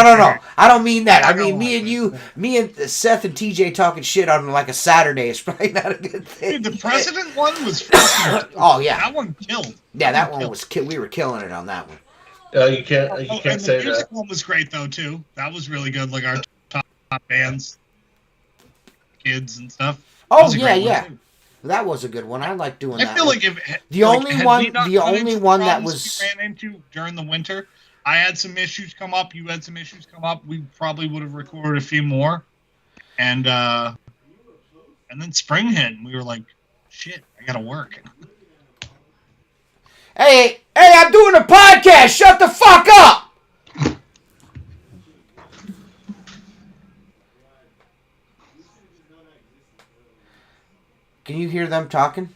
I don't mean that. I mean, me and Seth and TJ talking shit on like a Saturday is probably not a good thing. Dude, the president one was fucking. Oh, yeah. That one killed. Yeah, that one was... We were killing it on that one. You can't And say the music that. one was great though too. That was really good. Like our top bands, kids and stuff. That Oh, was a great one, yeah. too. That was a good one. I like doing that I feel one. like if The like, only had one- we not the run only into one that problems was- we ran into during the winter. I had some issues come up. You had some issues come up. We probably would have recorded a few more, and then spring hit, and we were like, "Shit, I gotta work." Hey, I'm doing a podcast. Shut the fuck up. Can you hear them talking?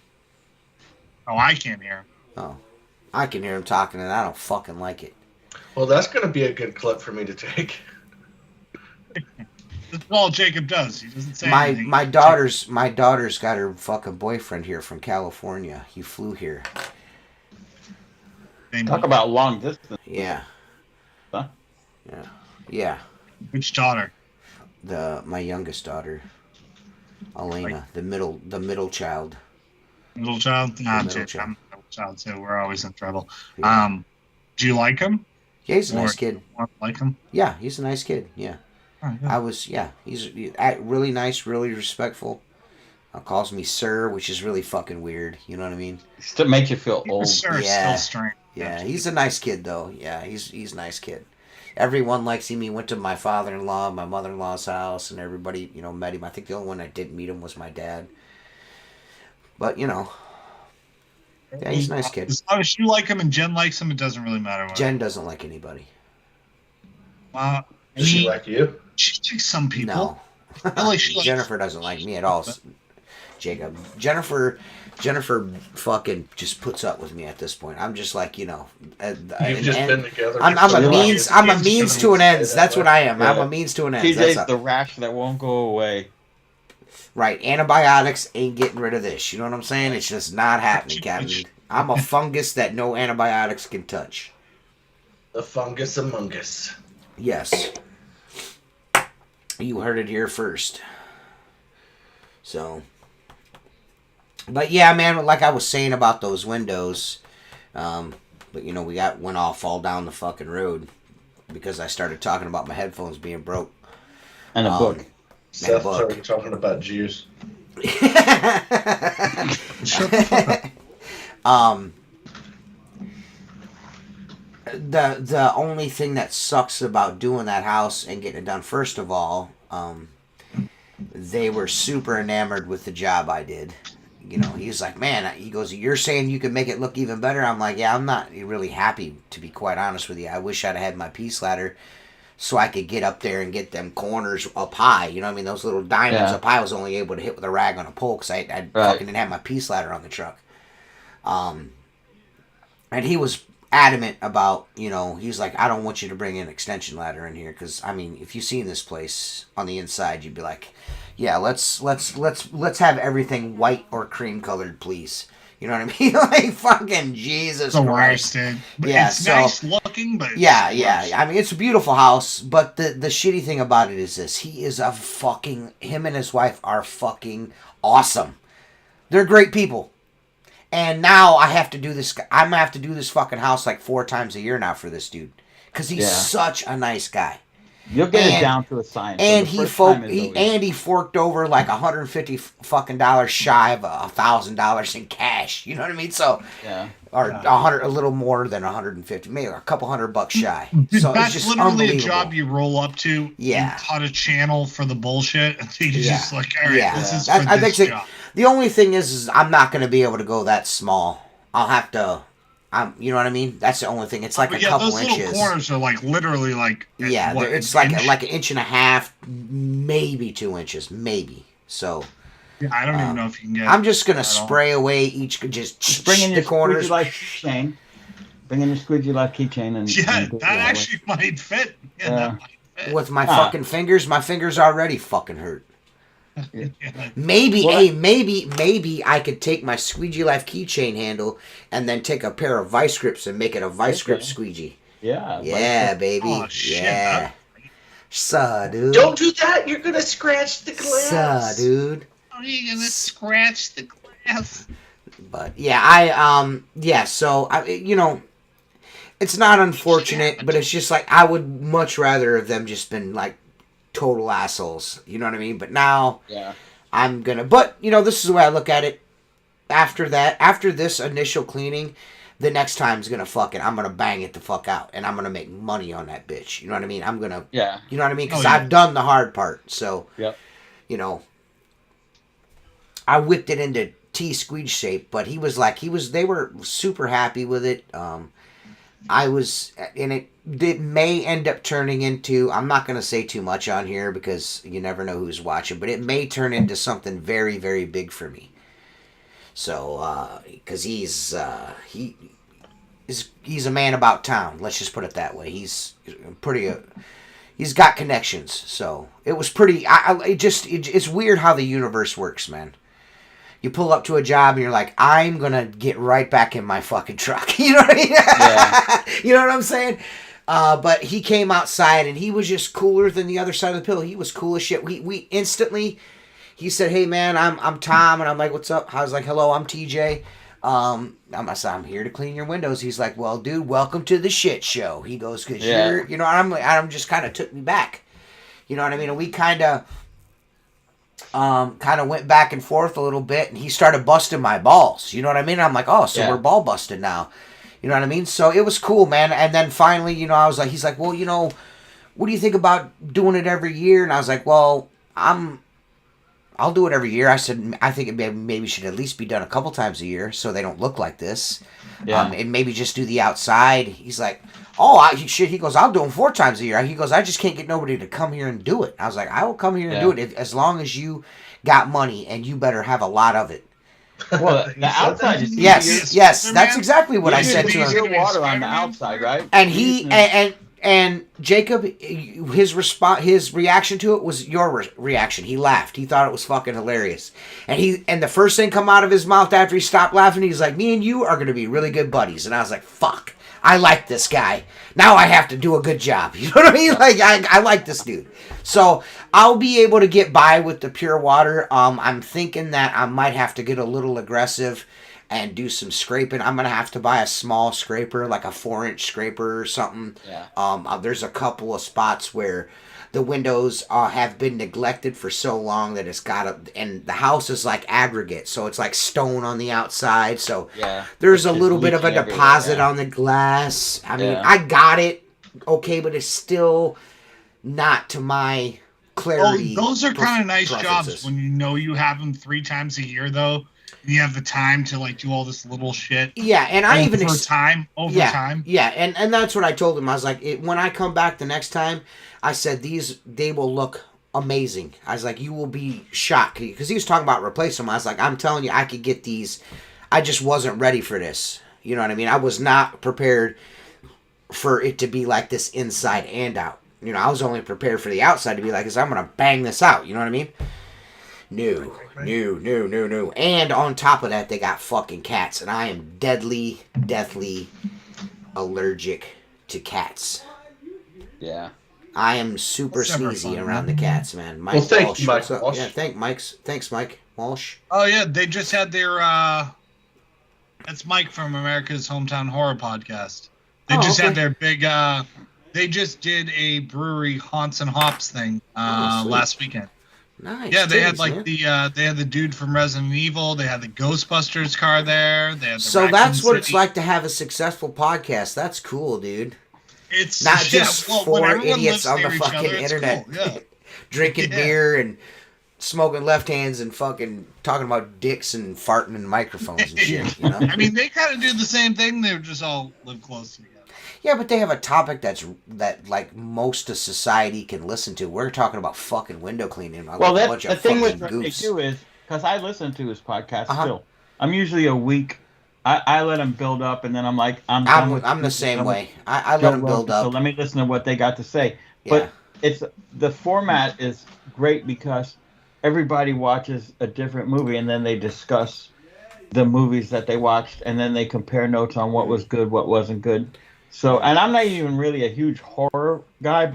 Oh, I can't hear. Oh, I can hear them talking, and I don't fucking like it. Well, that's going to be a good clip for me to take. That's all Jacob does. He doesn't say My anything. my daughter's got her fucking boyfriend here from California. He flew here. Talk about long distance. Yeah. Huh? Yeah. Which daughter? My youngest daughter, Elena, the middle child. Middle child? Nah, middle I'm child. a middle child too. We're always in trouble. Yeah. Do you like him? Yeah, he's a Or nice kid. want to like him? Yeah, he's a nice kid. Yeah. Oh, yeah. He's really nice, really respectful. Calls me sir, which is really fucking weird. You know what I mean? To make you feel old. Sir, Yeah. still strange. Yeah, he's a nice kid though. Yeah, he's a nice kid. Everyone likes him. He went to my father-in-law, my mother-in-law's house, and everybody, met him. I think the only one that didn't meet him was my dad. But yeah, he's a nice kid. As long as you like him and Jen likes him, it doesn't really matter. What. Jen doesn't like anybody. Does she like you? She likes some people. No. I feel like she likes- Jennifer doesn't like me at all. Jacob. Jennifer fucking just puts up with me at this point. I'm just like, You've just been together. I'm for so a long. means to an end. That's what I am. I'm Yeah. a means to an end. TJ's the rash that won't go away. Right. Antibiotics ain't getting rid of this. You know what I'm saying? It's just not happening, Captain. I'm a fungus that no antibiotics can touch. The fungus among us. Yes. You heard it here first. So, but yeah, man, like I was saying about those windows, but went all fall down the fucking road because I started talking about my headphones being broke. And a book. Seth book. started talking about Jews. The only thing that sucks about doing that house and getting it done, first of all, they were super enamored with the job I did. He's like, man, he goes, you're saying you can make it look even better? I'm like, yeah, I'm not really happy, to be quite honest with you. I wish I'd had my peace ladder so I could get up there and get them corners up high. You know what I mean? Those little diamonds up high I was only able to hit with a rag on a pole because I fucking didn't have my peace ladder on the truck. And he was adamant about, he's like, I don't want you to bring an extension ladder in here because, if you seen this place on the inside, you'd be like, yeah, let's have everything white or cream colored, please. You know what I mean? Like, fucking Jesus The Christ. worst, dude. But Yeah, it's so- nice looking, but it's Yeah. worse. It's a beautiful house, but the shitty thing about it is this. Him and his wife are fucking awesome. They're great people. And now I'm gonna have to do this fucking house like 4 times a year now for this dude. Because he's such a nice guy. You'll get it down to a science. And so he forked over like $150 fucking dollars shy of $1,000 in cash. You know what I mean? So yeah, or a little more than 150, maybe a couple $100 shy. Dude, So that's it's just literally a unbelievable. job you roll up to. Yeah. You cut a channel for the bullshit, and you just like, all right, this is for I this think job. the only thing is I'm not going to be able to go that small. I'll have to. You know what I mean? That's the only thing. It's like a couple those inches. Little corners are like literally like it's like an inch and a half, maybe 2 inches, maybe. So I don't even know if you can get. I'm just gonna spray away each, just bring in the your corners. Squeegee Life keychain. Bring in your Squeegee Life keychain and that actually might fit. Yeah, that might fit. With my fucking fingers, my fingers already fucking hurt. Yeah. Maybe, maybe I could take my Squeegee Life keychain handle and then take a pair of vice grips and make it a vice grip squeegee. Yeah, baby. Oh, shit, yeah. Suh, dude. Don't do that. You're gonna scratch the glass. Suh, dude. Are you gonna scratch the glass? But yeah, so it's not unfortunate, but it's just like I would much rather have them just been like total assholes. You know what I mean? But now I'm gonna. But this is the way I look at it. After this initial cleaning, the next time's gonna I'm gonna bang it the fuck out, and I'm gonna make money on that bitch. You know what I mean? I'm gonna. Yeah. You know what I mean? Because I've done the hard part. So. Yep. I whipped it into T-squeege shape, but they were super happy with it. It may end up turning into, I'm not going to say too much on here because you never know who's watching, but it may turn into something very, very big for me. So, because he's a man about town. Let's just put it that way. He's got connections. So it was pretty, it's weird how the universe works, man. You pull up to a job and you're like, I'm going to get right back in my fucking truck. You know what I mean? Yeah. You know what I'm saying? But he came outside and he was just cooler than the other side of the pillow. He was cool as shit. We instantly, he said, hey man, I'm Tom. And I'm like, what's up? I was like, hello, I'm TJ. I'm here to clean your windows. He's like, well, dude, welcome to the shit show. He goes, cause you're, I'm just kind of took me back. You know what I mean? And we kind of went back and forth a little bit, and he started busting my balls. You know what I mean? I'm like, oh, so we're ball busted now. You know what I mean? So it was cool, man. And then finally, I was like, he's like, well, what do you think about doing it every year? And I was like, well, I'll do it every year. I said, I think it maybe should at least be done a couple times a year so they don't look like this. Yeah. And maybe just do the outside. He's like, oh, shit. He goes, I'll do them 4 times a year. He goes, I just can't get nobody to come here and do it. I was like, I will come here and do it as long as you got money, and you better have a a lot of it. Well, the outside is yes, that's exactly what I said to him. Water on the outside, right? And he and Jacob, his reaction to it was your reaction. He laughed. He thought it was fucking hilarious. And the first thing come out of his mouth after he stopped laughing, he's like, me and you are going to be really good buddies. And I was like, fuck. I like this guy. Now I have to do a good job. You know what I mean? Like, I like this dude. So I'll be able to get by with the pure water. I'm thinking that I might have to get a little aggressive and do some scraping. I'm going to have to buy a small scraper, like a 4-inch scraper or something. Yeah. There's a couple of spots where the windows have been neglected for so long that it's and the house is like aggregate, so it's like stone on the outside. So there's a little bit of a deposit on the glass. I mean, I got it okay, but it's still not to my clarity. Oh, those are kind of nice jobs when you have them 3 times a year, though. You have the time to like do all this little shit. Yeah, and I even over time. Yeah, and that's what I told him. I was like, when I come back the next time, I said they will look amazing. I was like, you will be shocked because he was talking about replacing them. I was like, I'm telling you, I could get these. I just wasn't ready for this. You know what I mean? I was not prepared for it to be like this inside and out. I was only prepared for the outside to be like, I'm gonna bang this out. You know what I mean? No. And on top of that, they got fucking cats. And I am deathly allergic to cats. Yeah. I am super sneezy around the cats, man. Mike thank you, Mike Walsh. Yeah, thanks, Mike Walsh. Oh, yeah, they just had their, that's Mike from America's Hometown Horror Podcast. They had their big, They just did a brewery haunts and hops thing sweet. last weekend. Nice. Yeah, they had Titties, like man. they had the dude from Resident Evil. They had the Ghostbusters car there. They had the So Raccoon that's what City. it's like to have a successful podcast. That's cool, dude. It's Not just when four everyone idiots lives on the near each fucking other, it's internet cool, yeah. drinking beer and smoking left hands and fucking talking about dicks and farting in microphones and shit. You know? I mean, they kind of do the same thing. They just all live close together. Yeah, but they have a topic that like most of society can listen to. We're talking about fucking window cleaning. Well, like a that's bunch the of thing with fucking me goofs. too is because I listen to his podcast Uh-huh. still. I'm usually a week. I let him build up, and then I'm like, I'm done with. I'm the same way. I let Joe them build Rogan, so up. let me listen to what they got to say. Yeah. But it's the format is great because everybody watches a different movie, and then they discuss the movies that they watched, and then they compare notes on what was good, what wasn't good. So, and I'm not even really a huge horror guy,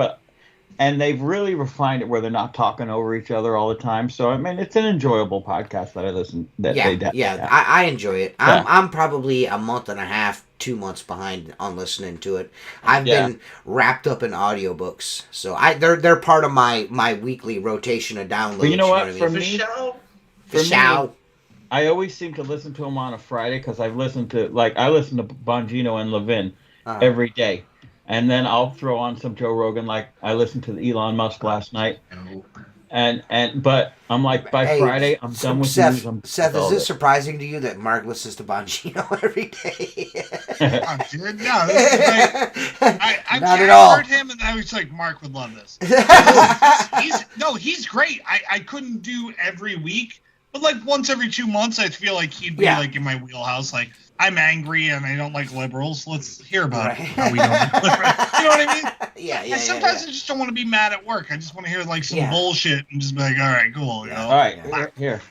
and they've really refined it where they're not talking over each other all the time. So, I mean, it's an enjoyable podcast that I listen. That Yeah, they yeah, I enjoy it. Yeah. I'm probably a month and a half, 2 months behind on listening to it. I've Yeah. been wrapped up in audiobooks, so they're part of my weekly rotation of downloads. But you know what? I For mean? me, For show. I always seem to listen to them on a Friday because I listen to Bongino and Levin every day, and then I'll throw on some Joe Rogan. Like I listened to the Elon Musk last night, but I'm like by Friday I'm done with Seth. news. Seth, is this surprising to you that Mark listens to Bongino every day? Oh, dude, no, this is like, Not at I all. heard him, and I was like, Mark would love this. He's great. I couldn't do every week. But like once every 2 months, I feel like he'd be like in my wheelhouse. Like I'm angry and I don't like liberals. Let's hear about how we don't like liberals. You know what I mean? Yeah. Sometimes I just don't want to be mad at work. I just want to hear like some bullshit and just be like, all right, cool. You know? All right, here.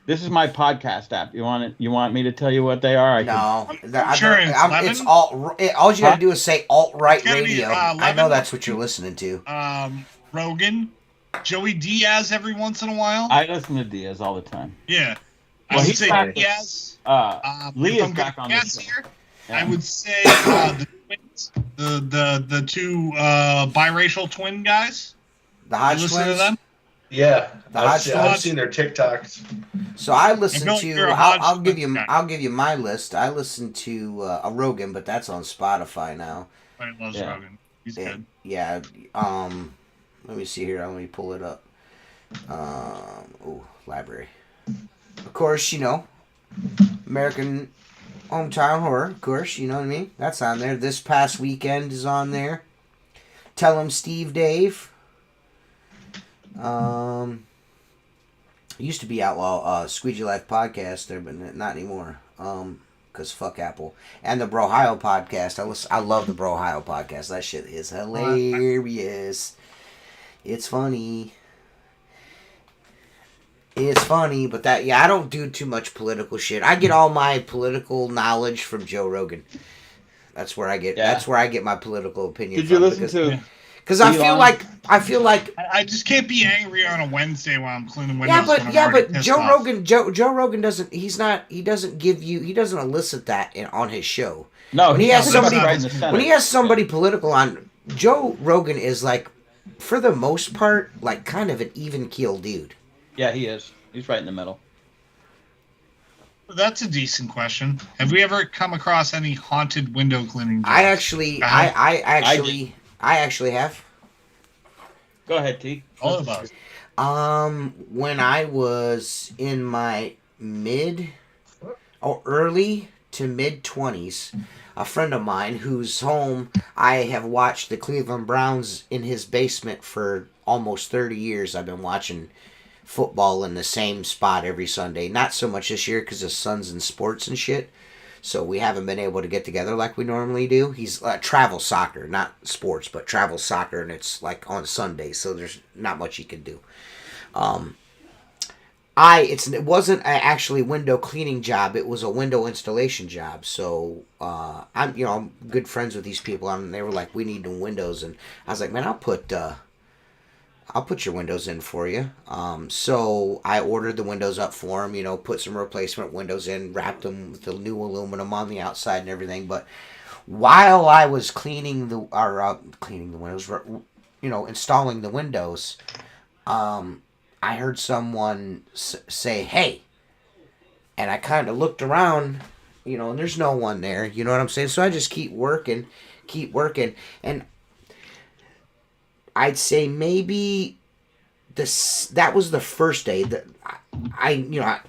This is my podcast app. You want it? You want me to tell you what they are? It's alt. All you gotta do is say alt-right radio. I know that's what you're listening to. Rogan. Joey Diaz every once in a while. I listen to Diaz all the time. Yeah. Well, I would say Diaz. Lee is back on the show. Here, I would say the twins, the two biracial twin guys. The Hodge twins. To them? Yeah, I've seen their TikToks. So I listen to. I'll give you. guy. I'll give you my list. I listen to a Rogan, but that's on Spotify now. I love Rogan. He's good. Yeah. Let me see here. Let me pull it up. Library. Of course, American Hometown Horror. Of course, you know what I mean. That's on there. This Past Weekend is on there. Tell 'em Steve Dave. Used to be Outlaw Squeegee Life podcast there, but not anymore. Because fuck Apple. And the Brohio podcast. I love the Brohio podcast. That shit is hilarious. It's funny. But I don't do too much political shit. I get all my political knowledge from Joe Rogan. That's where I get. Yeah. That's where I get my political opinion. Did you listen to? Because I feel like I just can't be angry on a Wednesday while I'm cleaning windows. But Joe Rogan doesn't. He doesn't elicit that on his show. No, when he has somebody political on, Joe Rogan is like, for the most part, like kind of an even keel dude. Yeah, he is. He's right in the middle. That's a decent question. Have we ever come across any haunted window cleaning jobs? I actually have. Go ahead, T. All of us. When I was in my early to mid 20s, a friend of mine whose home I have watched the Cleveland Browns in his basement for almost 30 years. I've been watching football in the same spot every Sunday. Not so much this year because his son's in sports and shit. So we haven't been able to get together like we normally do. He's travel soccer, not sports, but travel soccer, and it's like on Sundays, so there's not much he can do. It wasn't actually window cleaning job. It was a window installation job. So I'm good friends with these people, and they were like, "We need new windows," and I was like, "Man, I'll put your windows in for you." So I ordered the windows up for him, put some replacement windows in, wrapped them with the new aluminum on the outside and everything. But while I was cleaning the windows, installing the windows, I heard someone say, "Hey," and I kind of looked around, and there's no one there. You know what I'm saying? So I just keep working, and I'd say maybe that was the first day that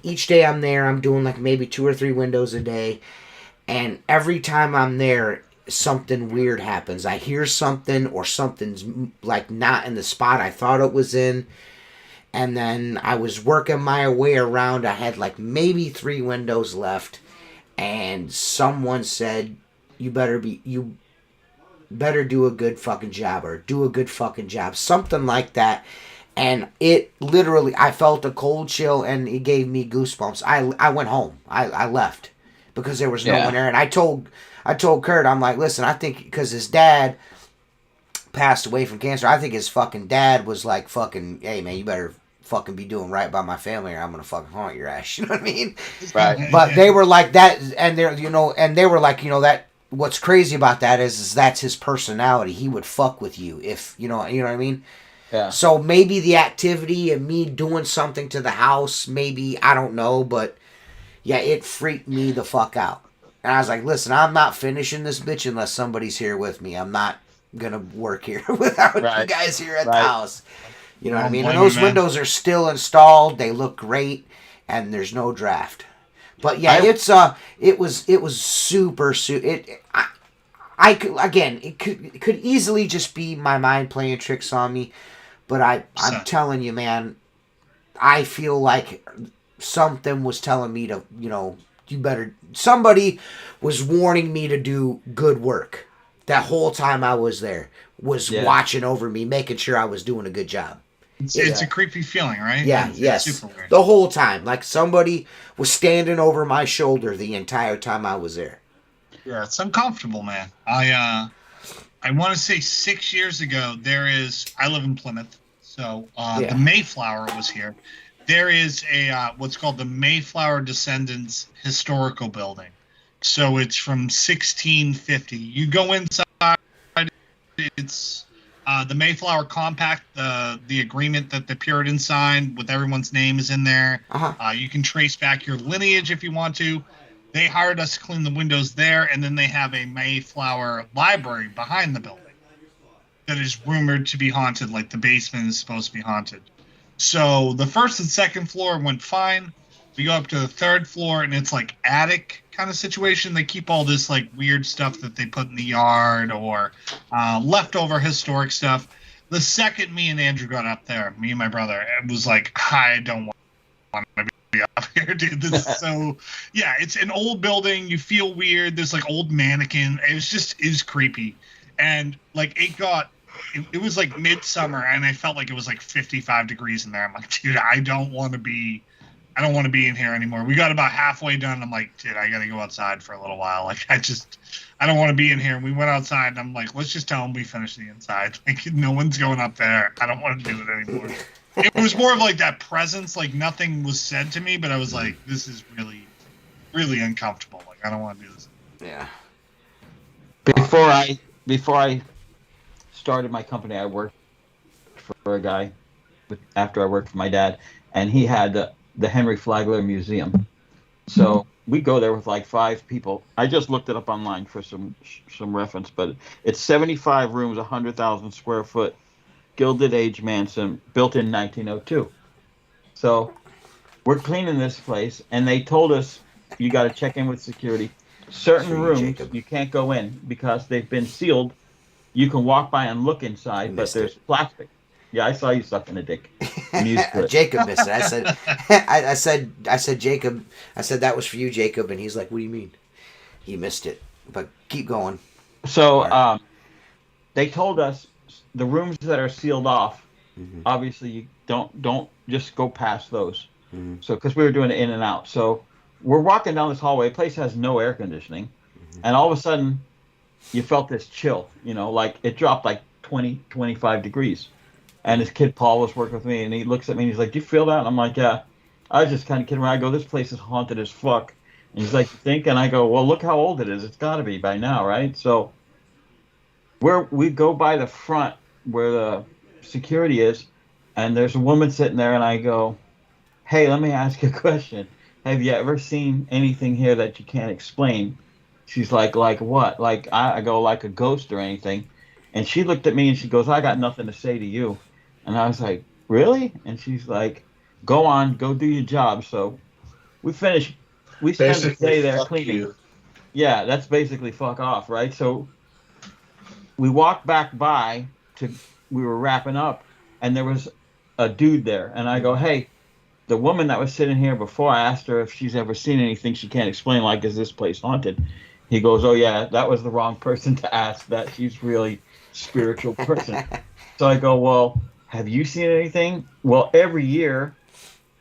each day I'm there, I'm doing like maybe 2 or 3 windows a day, and every time I'm there, something weird happens. I hear something, or something's like not in the spot I thought it was in. And then I was working my way around. I had like maybe 3 windows left, and someone said, you better do a good fucking job, or do a good fucking job," something like that. And it literally, I felt a cold chill, and it gave me goosebumps. I went home. I left because there was no one there. And I told Kurt, I'm like, listen, I think because his dad passed away from cancer, I think his fucking dad was like, fucking, "Hey man, you better fucking be doing right by my family, or I'm gonna fucking haunt your ass." You know what I mean? Right. But they were like that, and they were like, that what's crazy about that is that's his personality. He would fuck with you if you know what I mean. Yeah. So maybe the activity and me doing something to the house, maybe, I don't know, but yeah, it freaked me the fuck out. And I was like, listen, I'm not finishing this bitch unless somebody's here with me. I'm not gonna work here without you guys here at the house. You know what I mean? And those windows are still installed. They look great, and there's no draft. But yeah, it was super. I could, again, it could easily just be my mind playing tricks on me, but I'm telling you, man, I feel like something was telling me to, somebody was warning me to do good work. That whole time I was there, was watching over me, making sure I was doing a good job. It's a creepy feeling, right? Yeah, it's super weird. The whole time. Like somebody was standing over my shoulder the entire time I was there. Yeah, it's uncomfortable, man. I want to say 6 years ago, I live in Plymouth, so the Mayflower was here. There is a what's called the Mayflower Descendants Historical Building. So it's from 1650. You go inside, it's the Mayflower Compact, the agreement that the Puritans signed with everyone's name is in there. Uh-huh. You can trace back your lineage if you want to. They hired us to clean the windows there, and then they have a Mayflower library behind the building that is rumored to be haunted, like the basement is supposed to be haunted. So the first and second floor went fine. We go up to the third floor, and it's like attic kind of situation. They keep all this like weird stuff that they put in the yard or leftover historic stuff. The second me and Andrew got up there, me and my brother, it was like, I don't want to be up here, dude. This is so, yeah, it's an old building. You feel weird. There's like old mannequin. It was creepy. And like it was like midsummer, and I felt like it was like 55 degrees in there. I'm like, dude, I don't want to be in here anymore. We got about halfway done. I'm like, dude, I got to go outside for a little while. Like, I don't want to be in here. And we went outside, and I'm like, let's just tell them we finished the inside. Like, no one's going up there. I don't want to do it anymore. It was more of like that presence. Like, nothing was said to me, but I was like, this is really, really uncomfortable. Like, I don't want to do this. Yeah. Before I started my company, I worked for a guy after I worked for my dad, and he had the Henry Flagler Museum. So we go there with like 5 people. I just looked it up online for some reference, but it's 75 rooms, 100,000 square foot, Gilded Age mansion, built in 1902. So we're cleaning this place, and they told us you got to check in with security. Certain rooms you can't go in because they've been sealed. You can walk by and look inside, but there's plastic. Yeah, I saw you sucking a dick. Jacob missed it. I said, Jacob. I said that was for you, Jacob, and he's like, "What do you mean?" He missed it, but keep going. So, they told us the rooms that are sealed off. Mm-hmm. Obviously, you don't just go past those. Mm-hmm. So, because we were doing it in and out, so we're walking down this hallway. The place has no air conditioning, mm-hmm. and all of a sudden, you felt this chill. Like it dropped like 20, 25 degrees. And his kid Paul was working with me, and he looks at me and he's like, "Do you feel that?" And I'm like, "Yeah." I was just kind of kidding around. I go, "This place is haunted as fuck." And And he's like, you think? And I go, well, look how old it is. It's got to be by now, right? So we go by the front where the security is, and there's a woman sitting there, and I go, hey, let me ask you a question. Have you ever seen anything here that you can't explain? She's like what? Like, I go, like a ghost or anything. And she looked at me and she goes, I got nothing to say to you. And I was like, really? And she's like, go on, go do your job. So we finished, we spent the Basically, day there fuck cleaning. you. Yeah, that's basically fuck off, right? So we walked back by we were wrapping up, and there was a dude there. And I go, hey, the woman that was sitting here before, I asked her if she's ever seen anything she can't explain, like, is this place haunted? He goes, oh, yeah, that was the wrong person to ask that. She's really spiritual person. So I go, well, have you seen anything? Well, every year,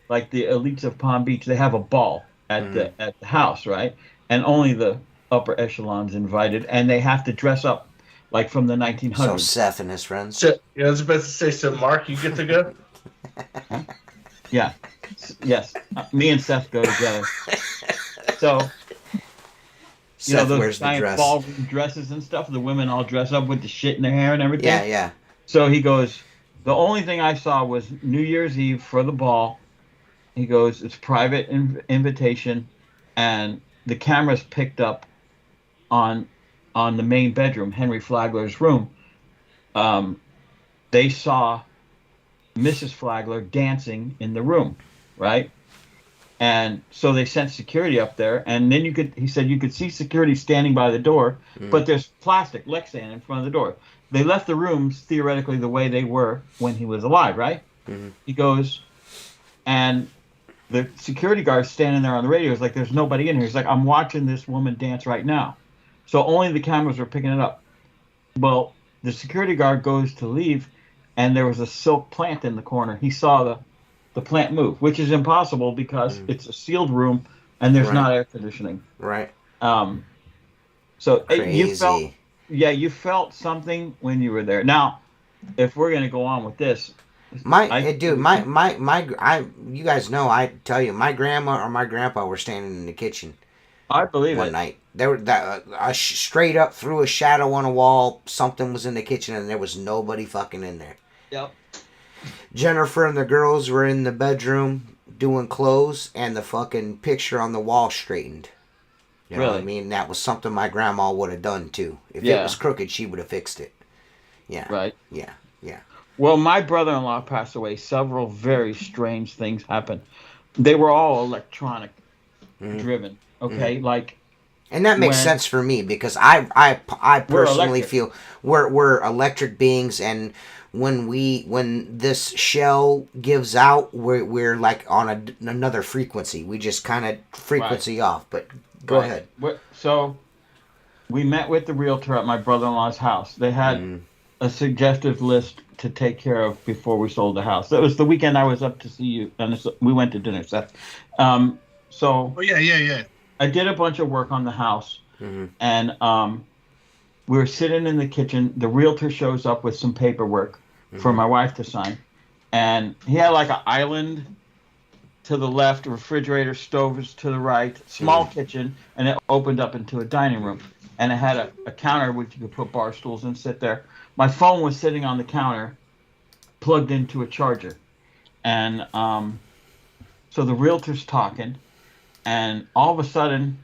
like the elites of Palm Beach, they have a ball at the house, right? And only the upper echelons invited, and they have to dress up like from the 1900s. So Seth and his friends. So, I was about to say, so Mark, you get to go? Yeah. Yes. Me and Seth go together. So, Seth those wears the giant dress. ballroom dresses and stuff, the women all dress up with the shit in their hair and everything. Yeah, yeah. So he goes, the only thing I saw was New Year's Eve for the ball. He goes, it's private invitation, and the cameras picked up on the main bedroom, Henry Flagler's room. They saw Mrs. Flagler dancing in the room, right? And so they sent security up there, and then he said you could see security standing by the door, but there's plastic Lexan in front of the door. They left the rooms theoretically the way they were when he was alive, right? Mm-hmm. He goes, and the security guard's standing there on the radio. He's like, there's nobody in here. He's like, I'm watching this woman dance right now. So only the cameras were picking it up. Well, the security guard goes to leave, and there was a silk plant in the corner. He saw the plant move, which is impossible because it's a sealed room and there's not air conditioning. Right. So Crazy. you felt something when you were there. Now, if we're gonna go on with this, you guys know, I tell you, my grandma or my grandpa were standing in the kitchen. I believe one night. They were straight up through a shadow on a wall. Something was in the kitchen and there was nobody fucking in there. Yep. Jennifer and the girls were in the bedroom doing clothes, and the fucking picture on the wall straightened. You know what I mean? That was something my grandma would have done too. If it was crooked, she would have fixed it. Yeah. Right. Yeah. Yeah. Well, my brother-in-law passed away. Several very strange things happened. They were all electronic driven. Okay, like. And that makes sense for me because I personally feel we're electric beings, and when this shell gives out, we're like on another frequency. We just kind of frequency off. But go ahead. So we met with the realtor at my brother-in-law's house. They had a suggestive list to take care of before we sold the house. That was the weekend I was up to see you, and we went to dinner, Seth. Oh yeah. I did a bunch of work on the house, and we were sitting in the kitchen. The realtor shows up with some paperwork for my wife to sign, and he had like an island to the left, refrigerator, stoves to the right, small kitchen, and it opened up into a dining room, and it had a counter which you could put bar stools and sit there. My phone was sitting on the counter, plugged into a charger, and so the realtor's talking. And all of a sudden,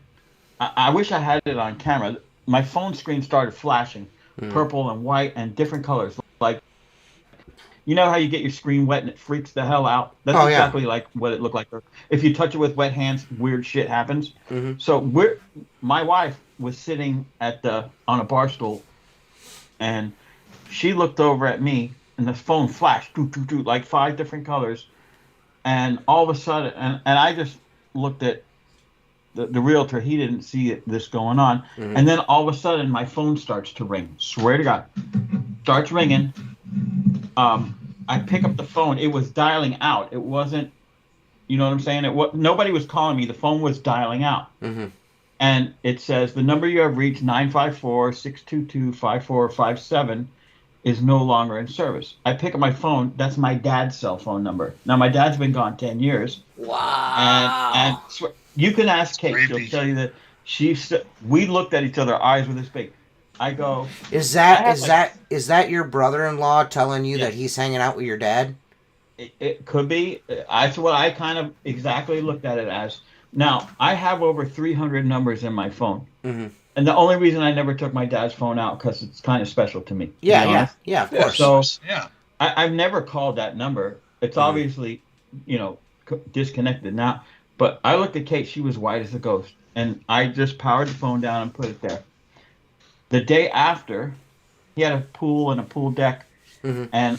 I wish I had it on camera. My phone screen started flashing, purple and white and different colors. Like, you know how you get your screen wet and it freaks the hell out? That's exactly like what it looked like. If you touch it with wet hands, weird shit happens. So my wife was sitting on a bar stool, and she looked over at me, and the phone flashed, like 5 different colors. And all of a sudden, and I just looked at the realtor. He didn't see this going on. And then all of a sudden my phone starts to ring. Swear to God. Starts ringing. I pick up the phone. It was dialing out. It wasn't, you know what I'm saying? Nobody was calling me. The phone was dialing out. And it says, the number you have reached, 954-622-5457, is no longer in service. I pick up my phone. That's my dad's cell phone number. Now, my dad's been gone 10 years. Wow. You can ask Kate. Creepy. She'll tell you that we looked at each other, eyes were this big. I go, Is I that have is like, that is that your brother-in-law telling you that yes, he's hanging out with your dad? it could be. That's what I kind of exactly looked at it as. Now, I have over 300 numbers in my phone. Mm-hmm. And the only reason I never took my dad's phone out because it's kind of special to me, to be Yeah, yeah, honest. yeah. Of Yeah, of course. So course. Yeah. I've never called that number. It's Mm-hmm. obviously, disconnected now. But I looked at Kate. She was white as a ghost. And I just powered the phone down and put it there. The day after, he had a pool and a pool deck. Mm-hmm. And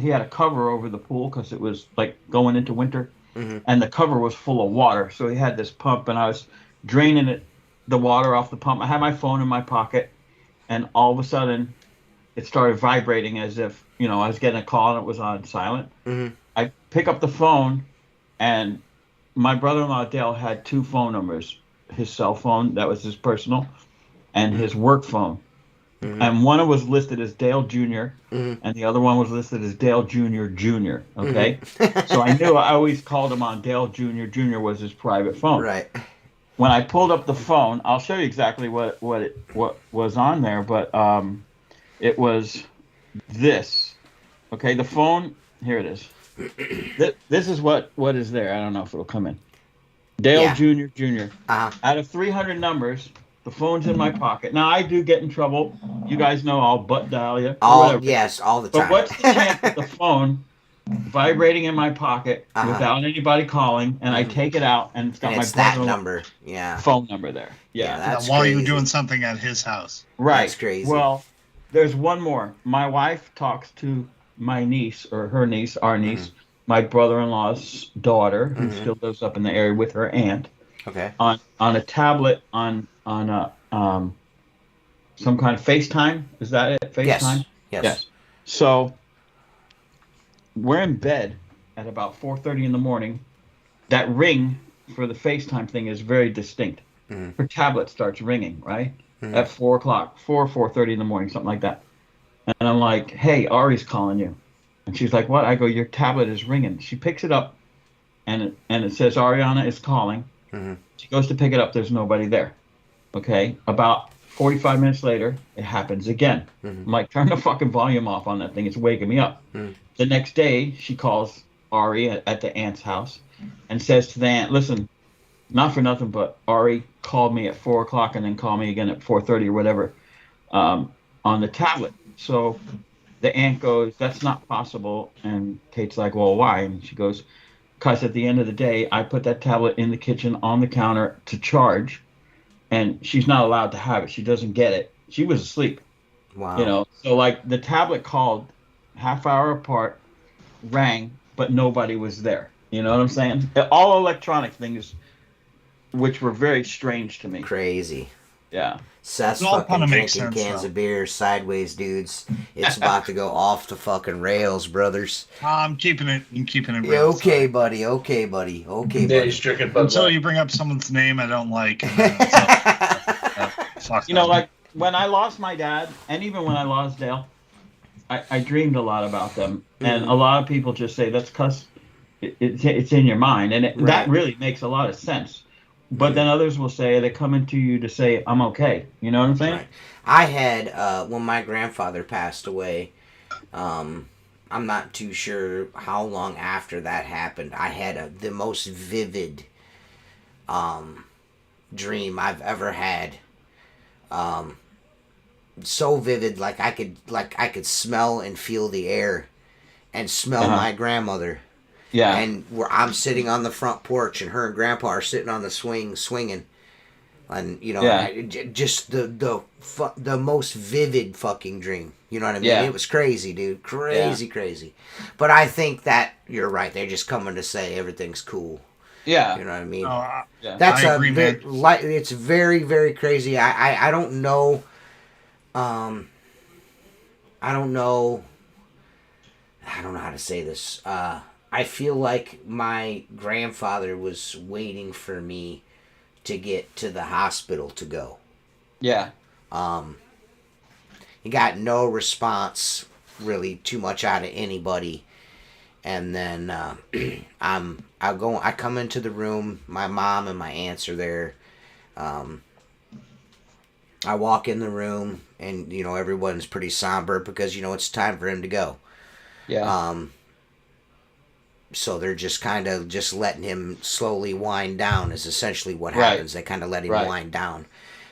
he had a cover over the pool because it was like going into winter. Mm-hmm. And the cover was full of water. So he had this pump and I was draining the water off the pump. I had my phone in my pocket. And all of a sudden, it started vibrating as if, I was getting a call and it was on silent. Mm-hmm. I pick up the phone, and my brother-in-law Dale had two phone numbers: his cell phone, that was his personal, and his work phone. Mm-hmm. And one was listed as Dale Jr. Mm-hmm. and the other one was listed as Dale Jr. Jr. Okay, Mm-hmm. so I knew I always called him on Dale Jr. Jr. was his private phone. Right. When I pulled up the phone, I'll show you exactly what was on there, but it was this. Okay, the phone, here it is. This is what is there. I don't know if it'll come in. Dale Yeah. Jr. Jr. Uh-huh. Out of 300 numbers, the phone's in my pocket. Now, I do get in trouble. You guys know I'll butt dial you. Yes, all the time. But what's the chance of the phone vibrating in my pocket Uh-huh. without anybody calling, and I take it out, and it's got And my it's that brother-in-law number. Yeah. phone number there. Yeah, Yeah. that's While you were crazy. doing something at his house. Right. That's crazy. Well, there's one more. My wife talks to my niece, or her niece, our niece, my brother-in-law's daughter, who still lives up in the area with her aunt, Okay. on a tablet on a some kind of FaceTime. Is that it? FaceTime? Yes. So we're in bed at about 4:30 in the morning. That ring for the FaceTime thing is very distinct. Mhm. Her tablet starts ringing, right? Mhm. At 4:00, 4:30 in the morning, something like that. And I'm like, hey, Ari's calling you. And she's like, what? I go, your tablet is ringing. She picks it up, and it says Ariana is calling. Mhm. She goes to pick it up. There's nobody there. Okay? About 45 minutes later, it happens again. Mhm. I'm like, turn the fucking volume off on that thing. It's waking me up. Mhm. The next day, she calls Ari at the aunt's house and says to the aunt, listen, not for nothing, but Ari called me at 4 o'clock and then called me again at 4:30 or whatever on the tablet. So the aunt goes, that's not possible. And Kate's like, well, why? And she goes, because at the end of the day, I put that tablet in the kitchen on the counter to charge, and she's not allowed to have it. She doesn't get it. She was asleep, Wow. So like the tablet called half hour apart, rang, but nobody was there. You know what I'm saying? All electronic things, which were very strange to me. Crazy. Yeah. Seth's It all fucking kinda makes drinking sense, cans though. of beer sideways, dudes. It's about to go off the fucking rails, brothers. I'm keeping it Yeah, real. okay, buddy. Okay, buddy. Okay, Yeah, buddy. he's drinking Bud Until Light. you bring up someone's name I don't like. And then it's fuck You know, them. like when I lost my dad, and even when I lost Dale, I dreamed a lot about them. And a lot of people just say that's because it's in your mind. And Right. that really makes a lot of sense. But then others will say they're coming to you to say, I'm okay. You know what I'm saying? Right. I had, when my grandfather passed away, I'm not too sure how long after that happened. I had the most vivid dream I've ever had. So vivid, like I could smell and feel the air, and smell my grandmother. Yeah. And I'm sitting on the front porch, and her and Grandpa are sitting on the swinging, and just the most vivid fucking dream. You know what I mean? Yeah. It was crazy, dude. Crazy. But I think that you're right. They're just coming to say everything's cool. Yeah. You know what I mean? Yeah. That's I agree, man. It's very, very crazy. I don't know. I don't know. I don't know how to say this. I feel like my grandfather was waiting for me to get to the hospital to go. Yeah. He got no response really too much out of anybody. And then I come into the room. My mom and my aunts are there. I walk in the room, and everyone's pretty somber because it's time for him to go. Yeah. So they're just kind of just letting him slowly wind down is essentially what happens. They kind of let him wind down.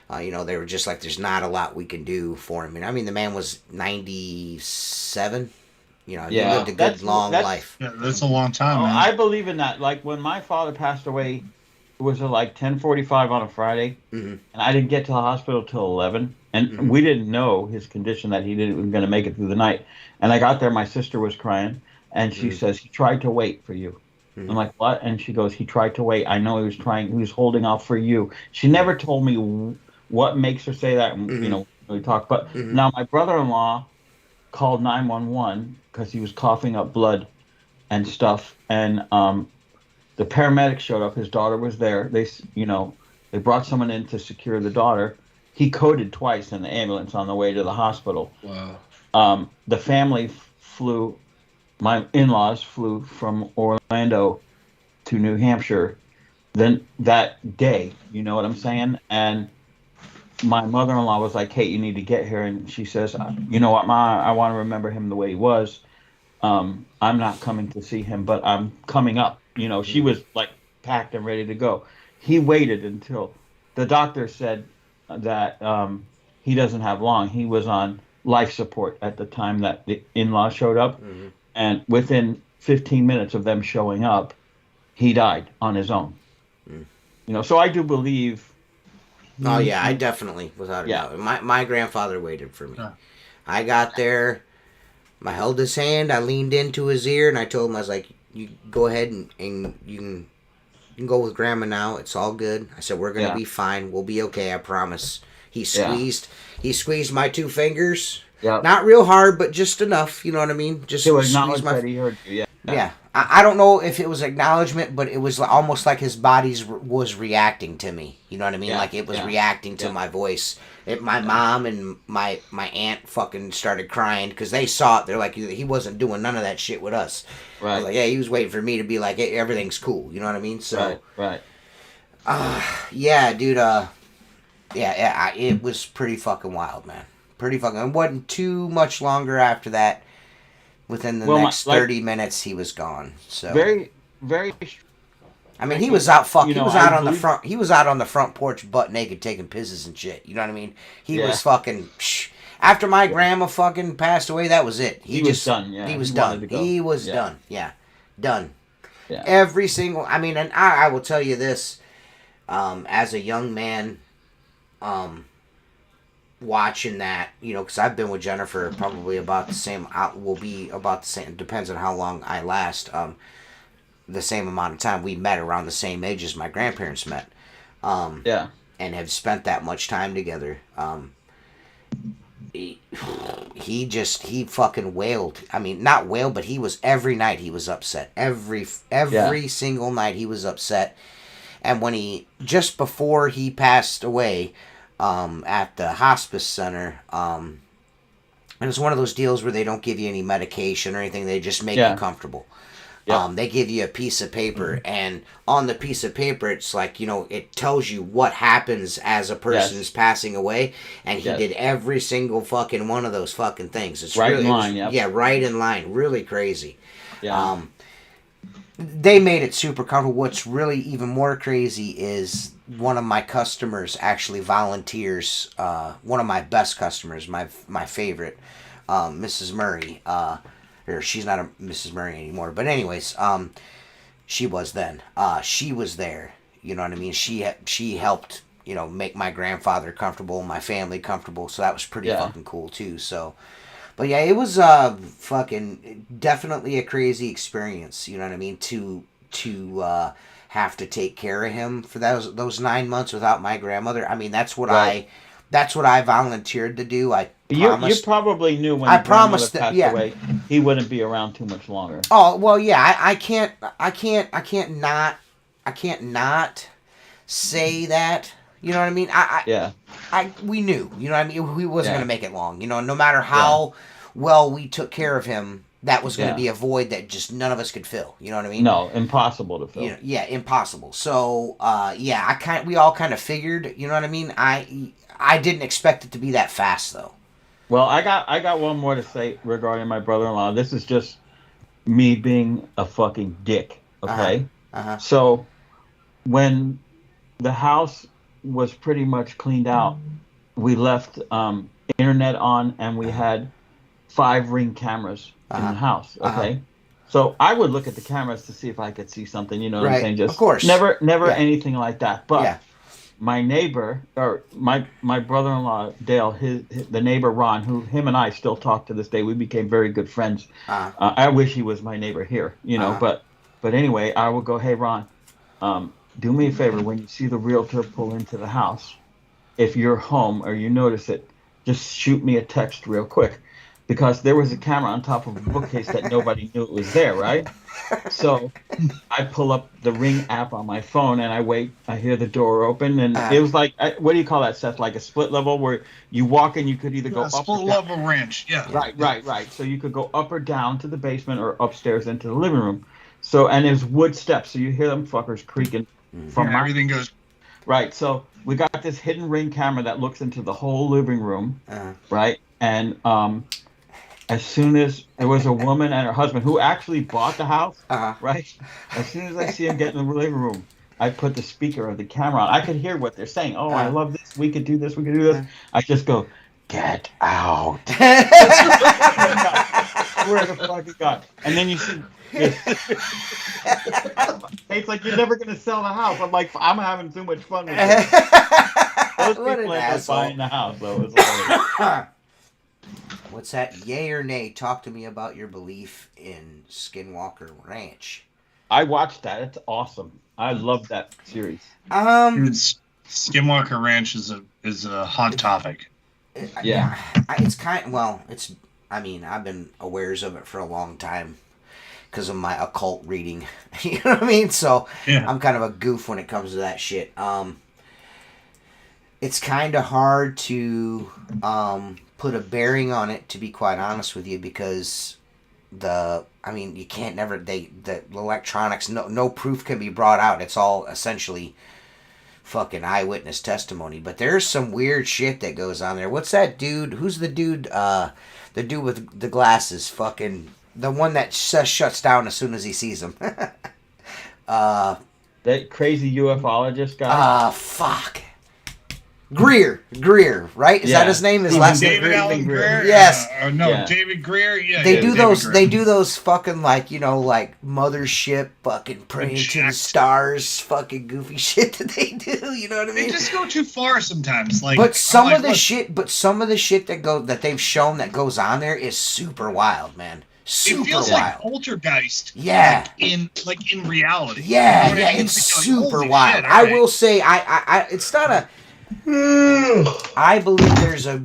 They were just like, there's not a lot we can do for him. And I mean, the man was 97. He lived a good long life. Yeah, that's a long time, man. I believe in that. Like when my father passed away, it was like 10:45 on a Friday, and I didn't get to the hospital till 11, and we didn't know his condition, that he didn't was going to make it through the night. And I got there, my sister was crying, and she says, he tried to wait for you. I'm like, what? And she goes, he tried to wait. I know he was holding out for you. She never told me what makes her say that, we talked. But now my brother-in-law called 911 because he was coughing up blood and stuff, and the paramedics showed up. His daughter was there. They brought someone in to secure the daughter. He coded twice in the ambulance on the way to the hospital. Wow. The family flew. My in-laws flew from Orlando to New Hampshire then that day. You know what I'm saying? And my mother-in-law was like, "Kate, you need to get here." And she says, "You know what, Ma? I want to remember him the way he was. I'm not coming to see him, but I'm coming up." She was like packed and ready to go. He waited until the doctor said that he doesn't have long. He was on life support at the time that the in-law showed up. And within 15 minutes of them showing up, he died on his own. So I do believe. Oh yeah, I definitely, without a doubt. My grandfather waited for me. I got there. I held his hand. I leaned into his ear, and I told him, I was like, "You go ahead and you can go with Grandma now. It's all good." I said, "We're gonna be fine. We'll be okay. I promise." He squeezed my two fingers. Yeah. Not real hard, but just enough. You know what I mean? Just to acknowledge that he heard you. Yeah. I don't know if it was acknowledgement, but it was almost like his body was reacting to me. You know what I mean? Like it was reacting to my voice. My mom and my aunt fucking started crying because they saw it. They're like, he wasn't doing none of that shit with us. Right. I was like, yeah, he was waiting for me to be like, hey, everything's cool. You know what I mean? So. Right. Yeah, dude. It was pretty fucking wild, man. Pretty fucking. It wasn't too much longer after that. Within the next 30 minutes, he was gone. So very, very. I mean, he was out. He was out on the front. He was out on the front porch, butt naked, taking pisses and shit. You know what I mean? He was fucking. After my grandma fucking passed away, that was it. He was done. Yeah, he was done. He was done. Yeah, done. Yeah. Every single. I mean, and I will tell you this, as a young man, watching that, because I've been with Jennifer probably about the same. Will be about the same. Depends on how long I last. The same amount of time. We met around the same age as my grandparents met. And have spent that much time together. He fucking wailed. I mean, not wailed, but he was every night he was upset. Every single night he was upset. And when just before he passed away, at the hospice center, and it's one of those deals where they don't give you any medication or anything. They just make you comfortable. Yep. They give you a piece of paper, and on the piece of paper, it's like, it tells you what happens as a person is passing away, and he did every single fucking one of those fucking things. It's right really, in line, yeah. Right in line. Really crazy. Yeah. They made it super comfortable. What's really even more crazy is one of my customers actually volunteers, one of my best customers, my favorite, Mrs. Murray, or she's not a Mrs. Murray anymore, but anyways, she was then. She was there, you know what I mean? She helped, make my grandfather comfortable, my family comfortable, so that was pretty fucking cool too, so. But yeah, it was fucking definitely a crazy experience, you know what I mean, to have to take care of him for those 9 months without my grandmother. I mean, that's what I volunteered to do. You probably knew when your grandmother passed away, he wouldn't be around too much longer. Oh well, yeah. I can't not say that. You know what I mean? We knew. You know what I mean? We wasn't gonna make it long. No matter how well we took care of him, that was going to be a void that just none of us could fill. You know what I mean? No, impossible to fill. You know, yeah, impossible. So, we all kind of figured. You know what I mean? I didn't expect it to be that fast, though. Well, I got one more to say regarding my brother-in-law. This is just me being a fucking dick. Okay. So when the house was pretty much cleaned out, we left internet on, and we had 5 Ring cameras in the house. Okay. So I would look at the cameras to see if I could see something, you know what I'm saying? Just of course. Never anything like that. But my neighbor, or my brother-in-law Dale, the neighbor Ron, who him and I still talk to this day. We became very good friends. I wish he was my neighbor here, you know. But anyway, I would go, hey Ron, do me a favor, when you see the realtor pull into the house, if you're home or you notice it, just shoot me a text real quick. Because there was a camera on top of a bookcase that nobody knew it was there, right? So I pull up the Ring app on my phone, and I wait. I hear the door open, and it was like, what do you call that, Seth? Like a split level where you walk and you could either go up split level ranch, yeah. Right. So you could go up or down to the basement or upstairs into the living room. So, and there's wood steps, so you hear them fuckers creaking from everything goes. Right. So we got this hidden Ring camera that looks into the whole living room, right? And as soon as there was a woman and her husband who actually bought the house, right? As soon as I see them get in the living room, I put the speaker of the camera on. I could hear what they're saying. Oh, I love this. We could do this. We could do this. I just go, get out. Where the fuck is God? And then you see, it's like you're never gonna sell the house. I'm like, I'm having too much fun with this. Those people end up buying the house, though. It's hilarious. What's that? Yay or nay? Talk to me about your belief in Skinwalker Ranch. I watched that. It's awesome. I love that series. Skinwalker Ranch is a hot topic. Yeah. It's I mean, I've been awares of it for a long time because of my occult reading. You know what I mean? So I'm kind of a goof when it comes to that shit. It's kind of hard to put a bearing on it, to be quite honest with you, because you can't the electronics, no proof can be brought out. It's all essentially fucking eyewitness testimony. But there's some weird shit that goes on there. What's that dude? Who's the dude? The dude with the glasses, fucking the one that shuts down as soon as he sees him. That crazy ufologist guy. Fuck. Greer, right? Is that his name? His last name? David Allen Greer. Yes. David Greer. Yeah. They do those fucking like mothership fucking praying to the stars fucking goofy shit that they do. You know what I mean? They just go too far sometimes. But some of the shit that they've shown that goes on there is super wild, man. Super it feels wild. Like poltergeist. Yeah. Like in reality. Yeah, you know it's super like, wild. Shit, I will say, I it's not a. I believe there's a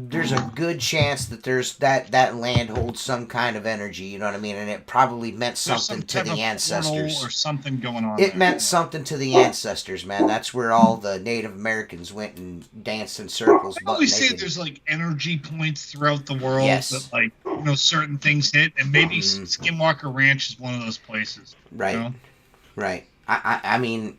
good chance that that land holds some kind of energy, you know what I mean, and it probably meant something to the ancestors or something going on. It meant something to the ancestors, man. That's where all the Native Americans went and danced in circles. I always say there's like energy points throughout the world that like certain things hit, and maybe Skinwalker Ranch is one of those places. Right, you know? Right. I mean.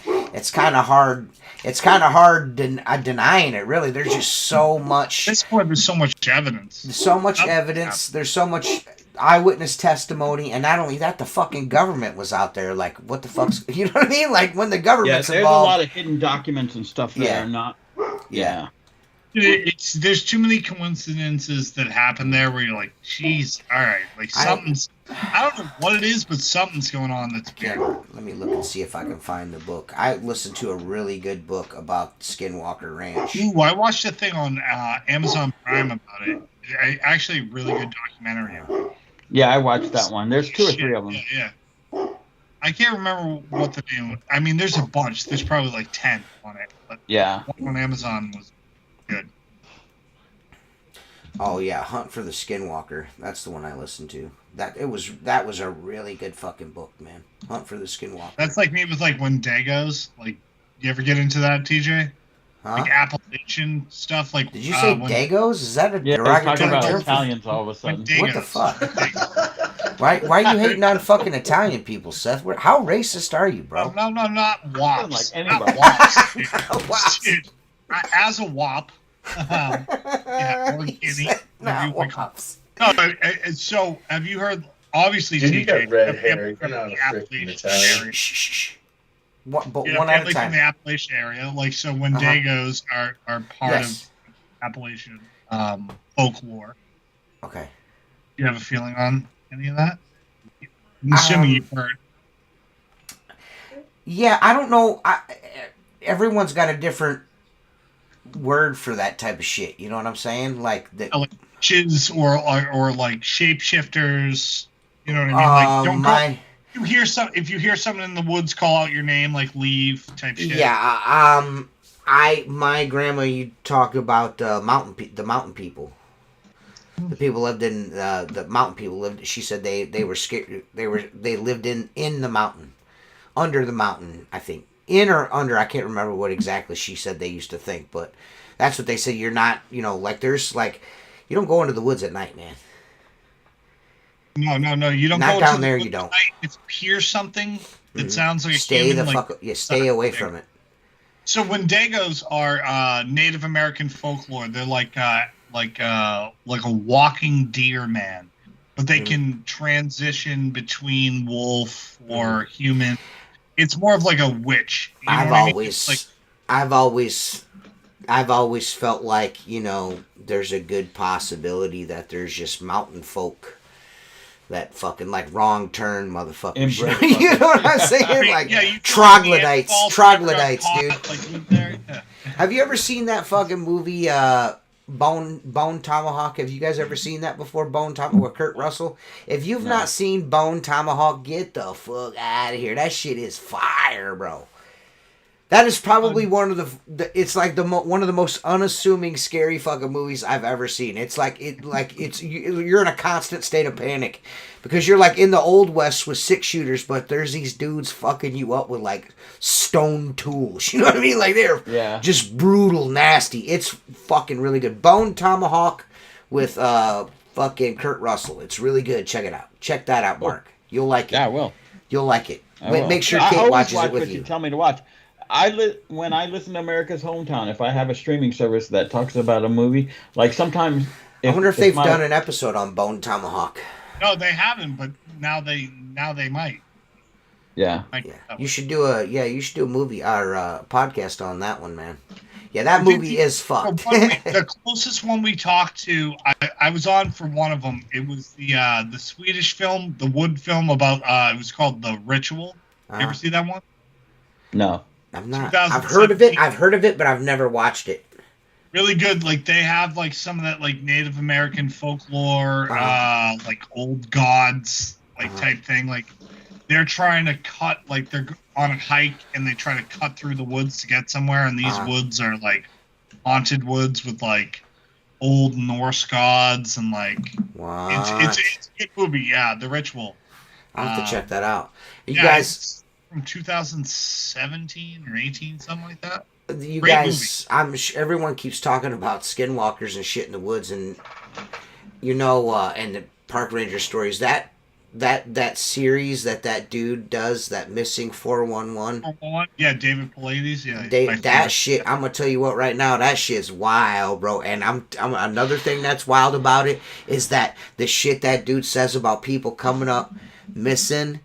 It's kind of hard. It's kind of hard denying it. Really, there's just so much. At this point, there's so much evidence. There's so much evidence. There's so much eyewitness testimony, and not only that, the fucking government was out there. Like, what the fuck's? You know what I mean? Like when the government's there's involved. A lot of hidden documents and stuff that are not. Yeah. There's too many coincidences that happen there where you're like, geez, all right, like something's. I don't know what it is, but something's going on that's weird. Let me look and see if I can find the book. I listened to a really good book about Skinwalker Ranch. Ooh, I watched a thing on Amazon Prime about it. Actually, a really good documentary. Yeah, I watched that one. There's 2 or 3 of them. Yeah. I can't remember what the name was. I mean, there's a bunch. There's probably like 10 on it. But one on Amazon was good. Oh yeah, Hunt for the Skinwalker. That's the one I listened to. That was a really good fucking book, man. Hunt for the Skinwalker. That's like me with like Wendigos. Like, you ever get into that, TJ? Huh? Like Appalachian stuff. Like, did you say Dagos? Is that a derogatory derogatory about term? Italians all of a sudden. What the fuck? Why are you hating on fucking Italian people, Seth? How racist are you, bro? No, not wops. Like Not anybody. wops. Dude. Wops. Dude, as a wop, yeah, or He guinea, said whatever you not want to call wops. it. No, so have you heard? Obviously, Dude, you got TJ, red have you ever hair. You're heard of not a the freaking Appalachian Italian. area? Shh. But Yeah, one at a families in time. the Appalachian area, like so, Uh-huh. Wendigos are part Yes. of Appalachian folklore. Okay. Do you have a feeling on any of that? I'm assuming you've heard. Yeah, I don't know. Everyone's got a different word for that type of shit. You know what I'm saying? Like that. Like witches or like shapeshifters. You know what I mean? Like don't go. If you hear something in the woods, call out your name, like leave type shit. Yeah. My grandma, you talk about the mountain people. The people lived in the mountain people lived. She said they were scared. They lived in the mountain, under the mountain. I think in or under. I can't remember what exactly she said they used to think, but that's what they said. You're not, like there's like, you don't go into the woods at night, man. No. You don't Not go down to there. The You don't. night. If you hear something that sounds like Stay a human, the like, fuck. Yeah, stay away from it. So Wendigos are Native American folklore. They're like a walking deer man, but they can transition between wolf or human. It's more of like a witch. You know what I mean? It's like, I've always felt like, there's a good possibility that there's just mountain folk that fucking like wrong turn motherfuckers. You know what I'm saying? Like troglodytes, dude. Like, there. Yeah. Have you ever seen that fucking movie, Bone Tomahawk? Have you guys ever seen that before? Bone Tomahawk with Kurt Russell? If you've not seen Bone Tomahawk, get the fuck out of here. That shit is fire, bro. That is probably one of it's like one of the most unassuming, scary fucking movies I've ever seen. It's like you're in a constant state of panic because you're like in the old west with 6-shooters, but there's these dudes fucking you up with like stone tools. You know what I mean? Like they're just brutal, nasty. It's fucking really good. Bone Tomahawk with fucking Kurt Russell. It's really good. Check it out. Check that out, Mark. You'll like it. Yeah, I will. You'll like it. Make sure I Kate watches watch it with what you. Tell me to watch. When I listen to America's Hometown, if I have a streaming service that talks about a movie, like sometimes I wonder if they've done an episode on Bone Tomahawk. No, they haven't, but now they might. Yeah. You should do a movie or a podcast on that one, man. Yeah, that movie is fucked. The closest one we talked to, I was on for one of them. It was the Swedish film, the wood film about. It was called The Ritual. You ever see that one? No. I've not. I've heard of it, but I've never watched it. Really good. Like they have like some of that like Native American folklore, like old gods, like type thing. Like they're trying to cut, like they're on a hike and they try to cut through the woods to get somewhere, and these woods are like haunted woods with like old Norse gods and like it's a good movie. Yeah, The Ritual. I'll have to check that out. You yeah, guys. From 2017 or 18, something like that. You Great guys, everyone keeps talking about skinwalkers and shit in the woods, and and the park ranger stories. That series that dude does, that Missing 411. Yeah, David Paulides. Yeah, that shit. I'm gonna tell you what, right now, that shit's wild, bro. And I'm another thing that's wild about it is that the shit that dude says about people coming up missing.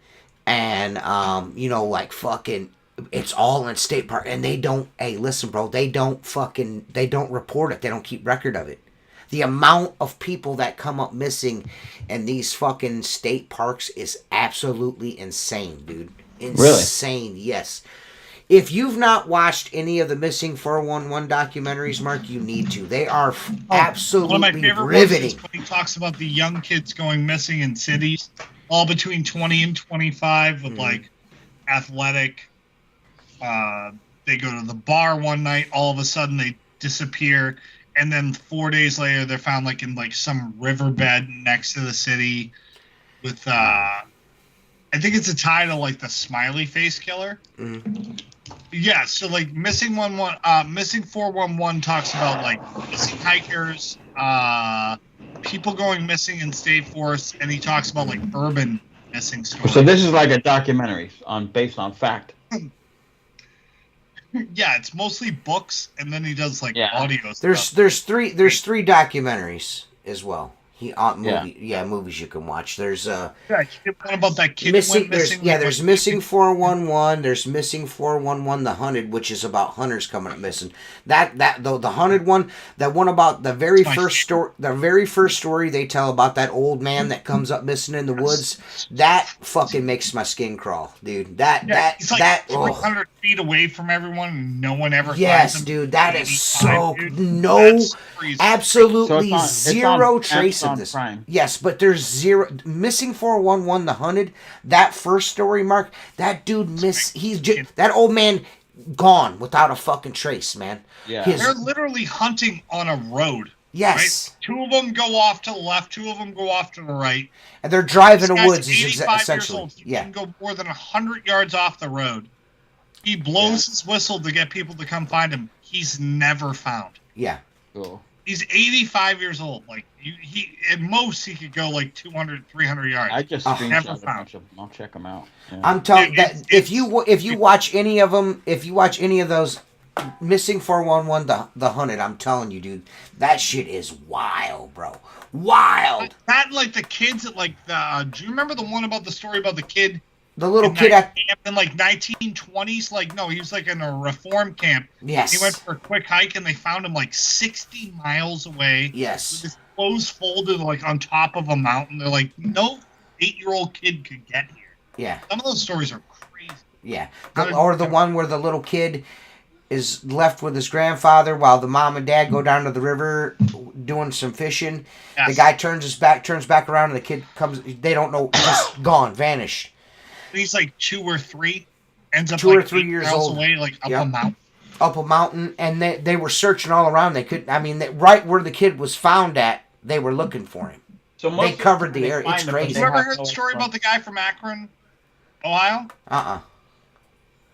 And, like fucking, it's all in state park. And they don't, hey, listen, bro, they don't report it. They don't keep record of it. The amount of people that come up missing in these fucking state parks is absolutely insane, dude. Insane, really? Yes. If you've not watched any of the Missing 411 documentaries, Mark, you need to. They are absolutely one of my favorite riveting. Ones is when he talks about the young kids going missing in cities. All between 20 and 25 with like athletic. They go to the bar one night. All of a sudden they disappear, and then 4 days later they're found like in like some riverbed next to the city. With I think it's a title like the Smiley Face Killer. Mm-hmm. Yeah, so like Missing 411 talks about like missing hikers. people going missing in state forests, and he talks about like urban missing stories. So this is like a documentary based on fact. Yeah, it's mostly books, and then he does like audio There's stuff. there's three documentaries as well. Movies you can watch. There's Yeah, he did one about that kid missing. went missing. There's Missing 411. There's Missing 411 The Hunted, which is about hunters coming up missing. The Hunted one, that one about the very first story. The very first story they tell about that old man that comes up missing in the woods. That fucking makes my skin crawl, dude. He's like 300 feet away from everyone, and no one ever. Yes, finds him. dude. That is so absolutely zero trace of this. Prime. Yes, but there's zero. Missing 411 The Hunted, that first story, Mark, that dude that old man gone without a fucking trace, man. Yeah. They're literally hunting on a road. Yes. Right? 2 of them go off to the left, 2 of them go off to the right. And they're driving This the guy's woods 85 essentially. years old. He can go more than 100 yards off the road. He blows his whistle to get people to come find him. He's never found. Yeah. Cool. He's 85 years old. Like he at most he could go like 200, 300 yards. I just never screenshot a found. bunch of them. I'll check them out. Yeah. I'm telling that if you watch any of them, if you watch any of those Missing 411 The Hunted, I'm telling you, dude, that shit is wild, bro. Wild. That like the kids at like the. Do you remember the one about the story about the kid? The little in kid that camp in like 1920s. Like no, he was like in a reform camp. Yes. He went for a quick hike and they found him like 60 miles away. Yes. With his clothes folded like on top of a mountain. They're like, no 8-year-old kid could get here. Yeah. Some of those stories are crazy. Yeah. Or the one where the little kid is left with his grandfather while the mom and dad go down to the river doing some fishing. Yes. The guy turns back around, and the kid comes. They don't know, just gone, vanished. He's like 2 or 3, ends up 2 like or 3 years old, away, like up a mountain. Up a mountain, and they were searching all around. They could, right where the kid was found at, they were looking for him. So they covered the area. It's crazy. You ever heard the story about the guy from Akron, Ohio?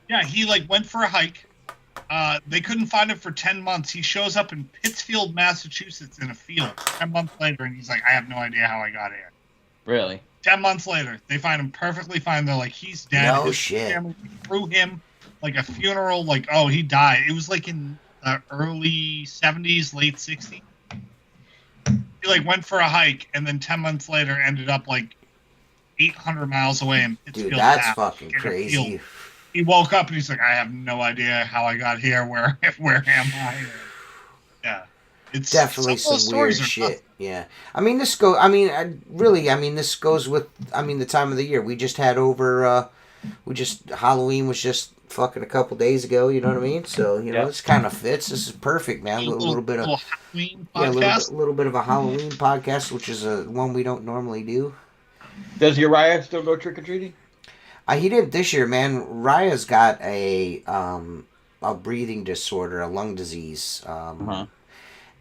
Yeah, he like went for a hike. They couldn't find him for 10 months. He shows up in Pittsfield, Massachusetts in a field 10 months later, and he's like, I have no idea how I got here. Really? 10 months later, they find him perfectly fine. They're like, he's dead. No His shit. family threw him like a funeral, like, oh, he died. It was like in the early 70s, late 60s. He like went for a hike, and then 10 months later ended up like 800 miles away in Pittsfield. Dude, that's fucking crazy. He woke up and he's like, I have no idea how I got here. Where am I? Yeah. It's definitely some weird shit. Yeah. I mean, this goes with, the time of the year. We just had Halloween was just fucking a couple days ago, you know what I mean? So, this kind of fits. This is perfect, man. A little bit of Halloween podcast. A little bit of a Halloween podcast, which is one we don't normally do. Does Uriah still go trick-or-treating? He didn't this year, man. Raya's got a breathing disorder, a lung disease,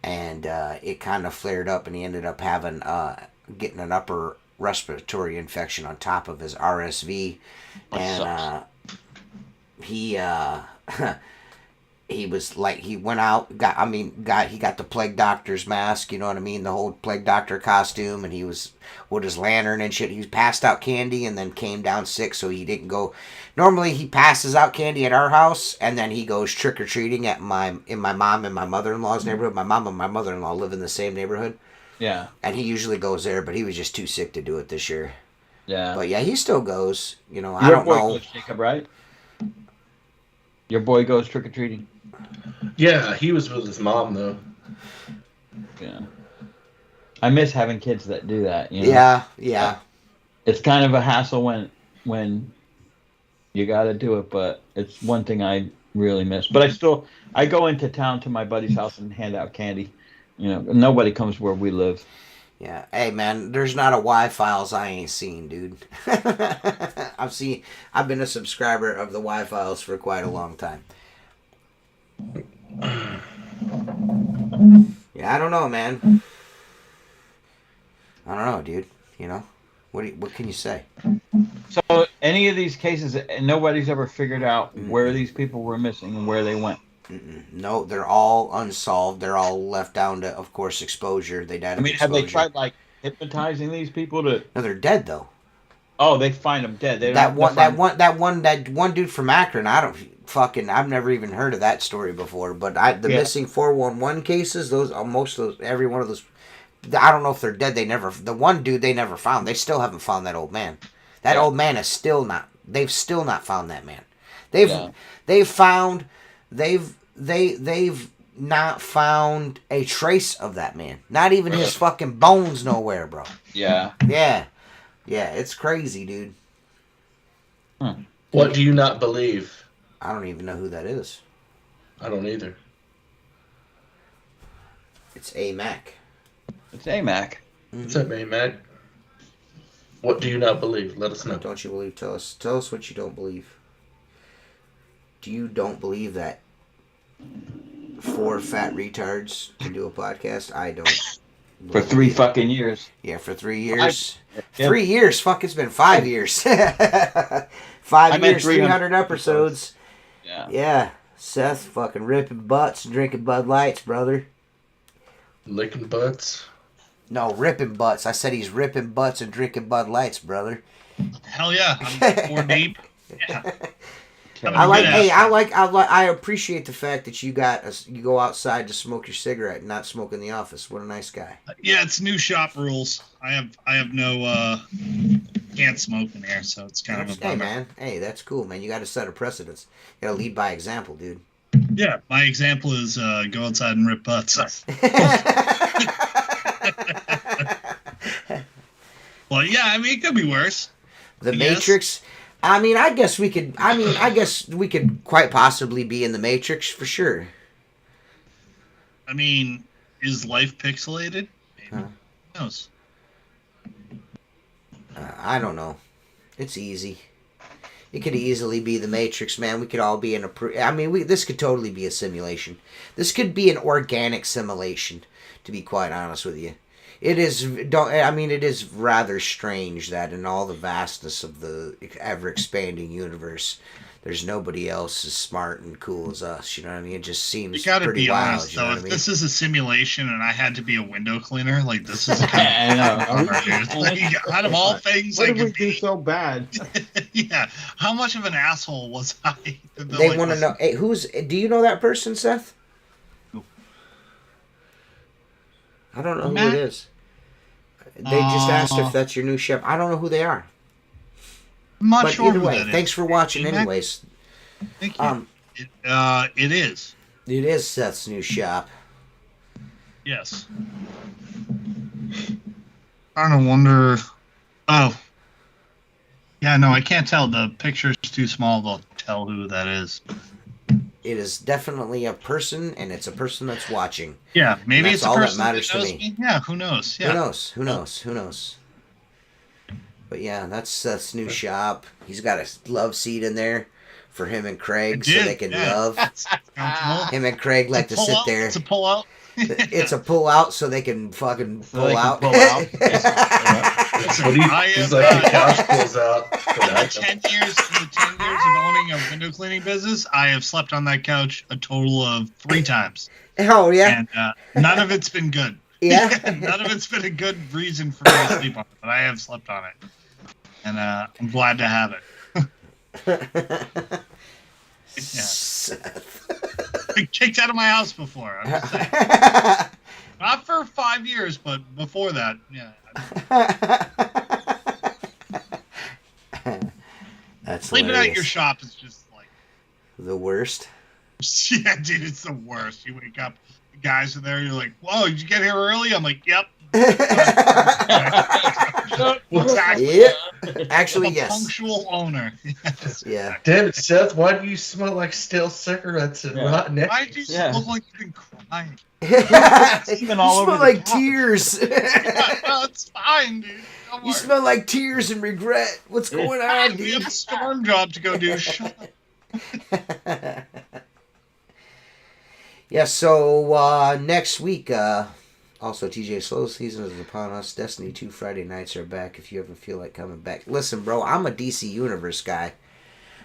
and it kind of flared up, and he ended up having getting an upper respiratory infection on top of his RSV, and he was like, he went out, he got the plague doctor's mask, you know what I mean, the whole plague doctor costume, and he was with his lantern and shit. He passed out candy and then came down sick, so he didn't go. Normally he passes out candy at our house, and then he goes trick-or-treating in my mom and my mother-in-law's neighborhood. My mom and my mother-in-law live in the same neighborhood. Yeah. And he usually goes there, but he was just too sick to do it this year. Yeah. But yeah, he still goes. I don't know. Goes, Jacob, right? Your boy goes trick-or-treating? Yeah, he was with his mom, though. Yeah. I miss having kids that do that, Yeah. It's kind of a hassle when you got to do it, but it's one thing I really miss. But I go into town to my buddy's house and hand out candy. Nobody comes where we live. Yeah. Hey, man, there's not a Y-Files I ain't seen, dude. I've been a subscriber of the Y-Files for quite a long time. Yeah, I don't know, man. I don't know, dude. What can you say? So, any of these cases, nobody's ever figured out where these people were missing and where they went. No, they're all unsolved. They're all left down to, of course, exposure. They died I of mean, have they exposure. tried like hypnotizing these people to? No, they're dead though. Oh, they find them dead. They That don't. that one dude from Akron. I've never even heard of that story before. But the missing 411 cases, most of those, every one of those, I don't know if they're dead. The one dude they never found. They still haven't found that old man. That old man is still not. They've still not found that man. They've not found a trace of that man. Not even his fucking bones nowhere, bro. Yeah. Yeah. Yeah, it's crazy, dude. What do you not believe? I don't even know who that is. I don't either. It's AMAC. It's AMAC. What's up, man? What do you not believe? Let us know. What don't you believe? Tell us. Tell us what you don't believe. Do you don't believe that 4 fat retards can do a podcast? I don't. For 3 fucking years. Yeah, for 3 years. 3 years? Fuck, it's been 5 years. 5 years, 300 episodes. Yeah. Yeah. Seth fucking ripping butts and drinking Bud Lights, brother. Licking butts? No, ripping butts. I said he's ripping butts and drinking Bud Lights, brother. Hell yeah. I'm 4 deep. Yeah. I appreciate the fact that you go outside to smoke your cigarette and not smoke in the office. What a nice guy. Yeah, it's new shop rules. I have no can't smoke in here, so it's kind of a bummer. Hey man, hey, that's cool, man. You got to set a precedence. You got to lead by example, dude. Yeah, my example is go outside and rip butts. Well, yeah, I mean it could be worse. The Matrix. I guess we could quite possibly be in the Matrix for sure. I mean, is life pixelated? Maybe. Who knows? I don't know. It's easy. It could easily be the Matrix, man. We could all be in this could totally be a simulation. This could be an organic simulation, to be quite honest with you. It is rather strange that in all the vastness of the ever-expanding universe, there's nobody else as smart and cool as us. You know what I mean? It just seems you gotta pretty be wild. honest, though. If this is a simulation and I had to be a window cleaner, like this is I know. like, out of all things, What I did we could do be. so bad? Yeah, how much of an asshole was I? They want to know. Hey, do you know that person, Seth? Who? I don't know who it is. They just asked if that's your new chef. I don't know who they are. I'm not But sure either who way, that is. thanks for watching anyways. Thank you. It is. It is Seth's new shop. Yes. I don't wonder. Oh. Yeah, no, I can't tell. The picture's too small to tell who that is. It is definitely a person, and it's a person that's watching. Yeah, maybe it's a person that matters that knows to me. Yeah, who knows? Yeah. Who knows? But yeah, that's Seth's new shop. He's got a love seat in there for him and Craig, so they can love. Him and Craig like to sit there. It's a pull out. It's a pull out, so they can fucking pull out. He's like the couch pulls out. In the 10 years of owning a window cleaning business, I have slept on that couch a total of 3 times. Oh yeah. And none of it's been good. Yeah. None of it's been a good reason for me to sleep on it, but I have slept on it, and I'm glad to have it. Been kicked out of my house before. I'm just saying. Not for 5 years, but before that, yeah. That's Sleeping at your shop is just like the worst. Yeah, dude, it's the worst. You wake up, the guys are there. You're like, "Whoa, did you get here early?" I'm like, "Yep." Exactly. Yep. Actually, yes. Punctual owner. Yes. Yeah. Damn it, Seth! Why do you smell like stale cigarettes and rotten eggs? Why do you look like you've been crying? You all over smell the like couch. tears. No, it's fine, dude. Don't You worry. smell like tears and regret. What's going on, We have dude? a storm job to go do. Shut up. Yeah, so next week, also TJ Slow season is upon us. Destiny 2 Friday nights are back if you ever feel like coming back. Listen, bro, I'm a DC Universe guy.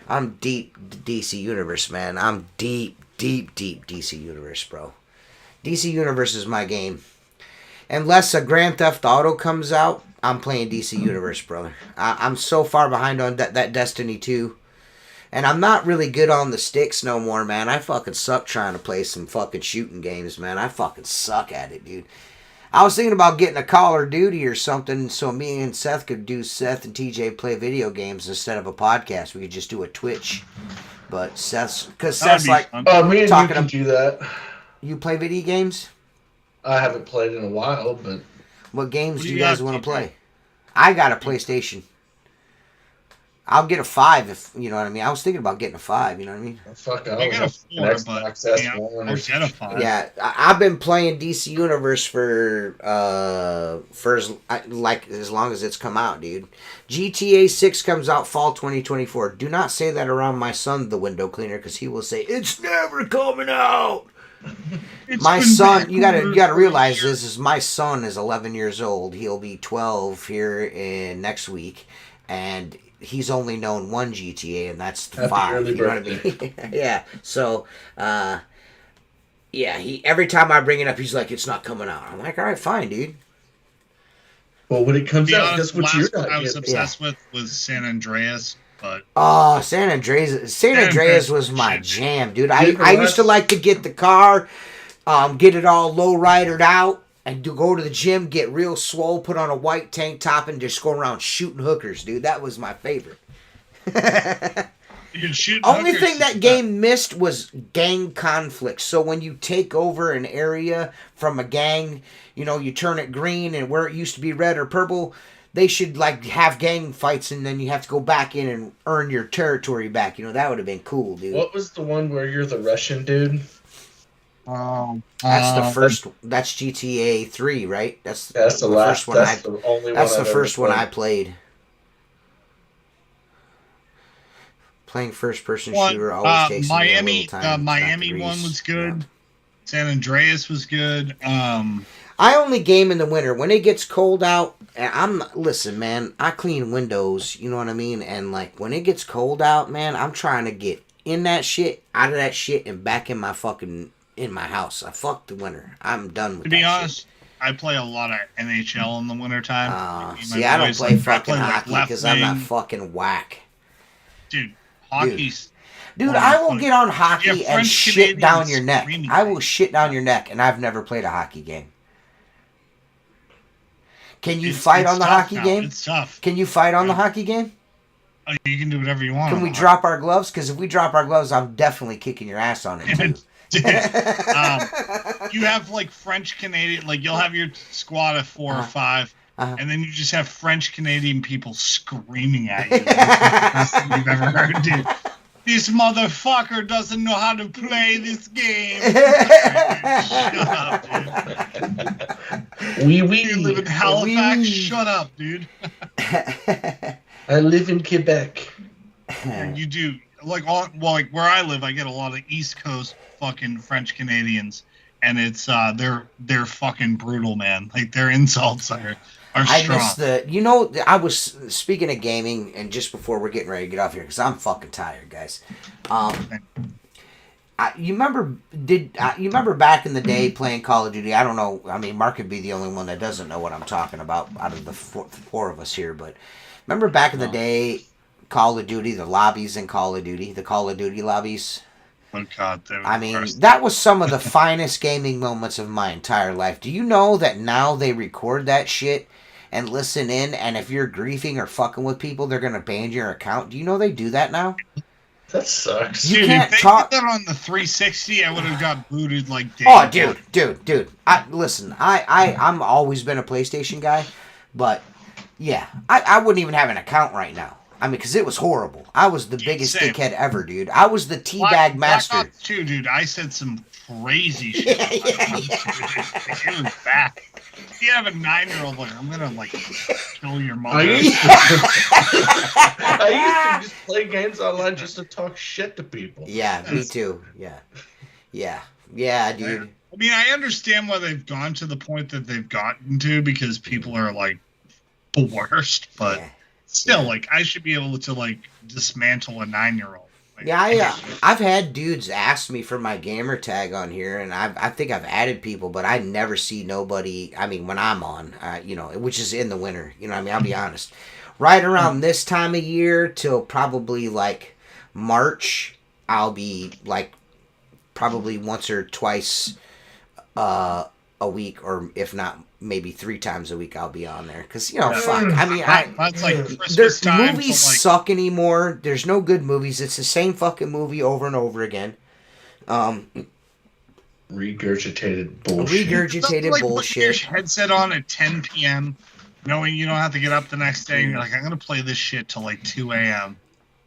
I'm deep DC Universe, man. I'm deep deep DC Universe, bro. DC Universe is my game. Unless a Grand Theft Auto comes out, I'm playing DC Universe, brother. I'm so far behind on that Destiny 2. And I'm not really good on the sticks no more, man. I fucking suck trying to play some fucking shooting games, man. I fucking suck at it, dude. I was thinking about getting a Call of Duty or something so me and Seth and TJ play video games instead of a podcast. We could just do a Twitch. But Seth's like... me and you can do that. You play video games? I haven't played in a while, but... What games do you guys want to play? I got a PlayStation. I'll get a 5 if, you know what I mean. I was thinking about getting a 5, you know what I mean? Fuck, I got a 4, but I'll get a 5. Yeah, I've been playing DC Universe for as long as it's come out, dude. GTA 6 comes out fall 2024. Do not say that around my son, the window cleaner, because he will say, it's never coming out. My son, you gotta realize this is my son is 11 years old. He'll be 12 here in next week, and he's only known one GTA, and that's 5. You know what I mean? Yeah. So, he every time I bring it up, he's like, "It's not coming out." I'm like, "All right, fine, dude." Well, when it comes out, that's what you're not. I was obsessed with was San Andreas. But San Andreas was my jam, dude. I used to like to get the car, get it all low ridered out, and go to the gym, get real swole, put on a white tank top, and just go around shooting hookers, dude. That was my favorite. Only thing that game missed was gang conflict. So when you take over an area from a gang, you turn it green, and where it used to be red or purple, they should have gang fights, and then you have to go back in and earn your territory back. That would have been cool, dude. What was the one where you're the Russian dude? That's the first. That's GTA 3, right? That's the last first one. That's the only one. That's the first one I played. Playing first-person shooter always takes me a little time. The Miami one was good. Yeah. San Andreas was good. I only game in the winter. When it gets cold out, listen, man, I clean windows, you know what I mean? And when it gets cold out, man, I'm trying to get in that shit, out of that shit, and back in my house. I fuck the winter. I'm done with that. To be honest, I play a lot of NHL in the wintertime. I don't play fucking hockey because I'm not fucking whack. Dude, hockey's... Dude, I will get on hockey and shit down your neck. I will shit down your neck, and I've never played a hockey game. Can you fight on the hockey game? It's tough. Can you fight on the hockey game? You can do whatever you want. Can we drop our gloves? Because if we drop our gloves, I'm definitely kicking your ass on it, too. You have French Canadian, you'll have your squad of 4 or 5, and then you just have French Canadian people screaming at you. That's the best thing you've ever heard, dude. This motherfucker doesn't know how to play this game. Shut up, dude. You live in Halifax? Shut up, dude. I live in Quebec. You do. Where I live, I get a lot of East Coast fucking French Canadians, and it's they're fucking brutal, man. Their insults are strong. I was speaking of gaming, and just before we're getting ready to get off here, because I'm fucking tired, guys. You remember back in the day playing Call of Duty? I don't know. I mean, Mark could be the only one that doesn't know what I'm talking about out of the four of us here, but remember back in the day, Call of Duty, the lobbies in Call of Duty, the Call of Duty lobbies? Oh, God. That was some of the finest gaming moments of my entire life. Do you know that now they record that shit and listen in, and if you're griefing or fucking with people, they're going to ban your account? Do you know they do that now? That sucks. Dude, if they did that on the 360, I would have got booted days. Dude. I'm always been a PlayStation guy, but yeah, I wouldn't even have an account right now. I mean, because it was horrible. I was the biggest dickhead ever, dude. I was the teabag master. Black Ops 2, dude. I said some crazy shit. It was bad. If you have a 9-year-old, I'm gonna kill your mother. I used to just play games online just to talk shit to people. Yeah, me too. Yeah, dude. I mean, I understand why they've gone to the point that they've gotten to, because people are the worst, but still, I should be able to dismantle a 9-year-old. Like, Yeah, I've had dudes ask me for my gamer tag on here, and I think I've added people, but I never see nobody. I mean, when I'm on, which is in the winter. You know what I mean? I'll be honest. Right around this time of year till probably like March, I'll be like probably once or twice a week, or if not maybe 3 times a week, I'll be on there because fuck. I mean, that's like Christmas time. Movies suck anymore. There's no good movies. It's the same fucking movie over and over again. Regurgitated bullshit. Like put your headset on at 10 p.m. knowing you don't have to get up the next day. And you're like, I'm gonna play this shit till like 2 a.m.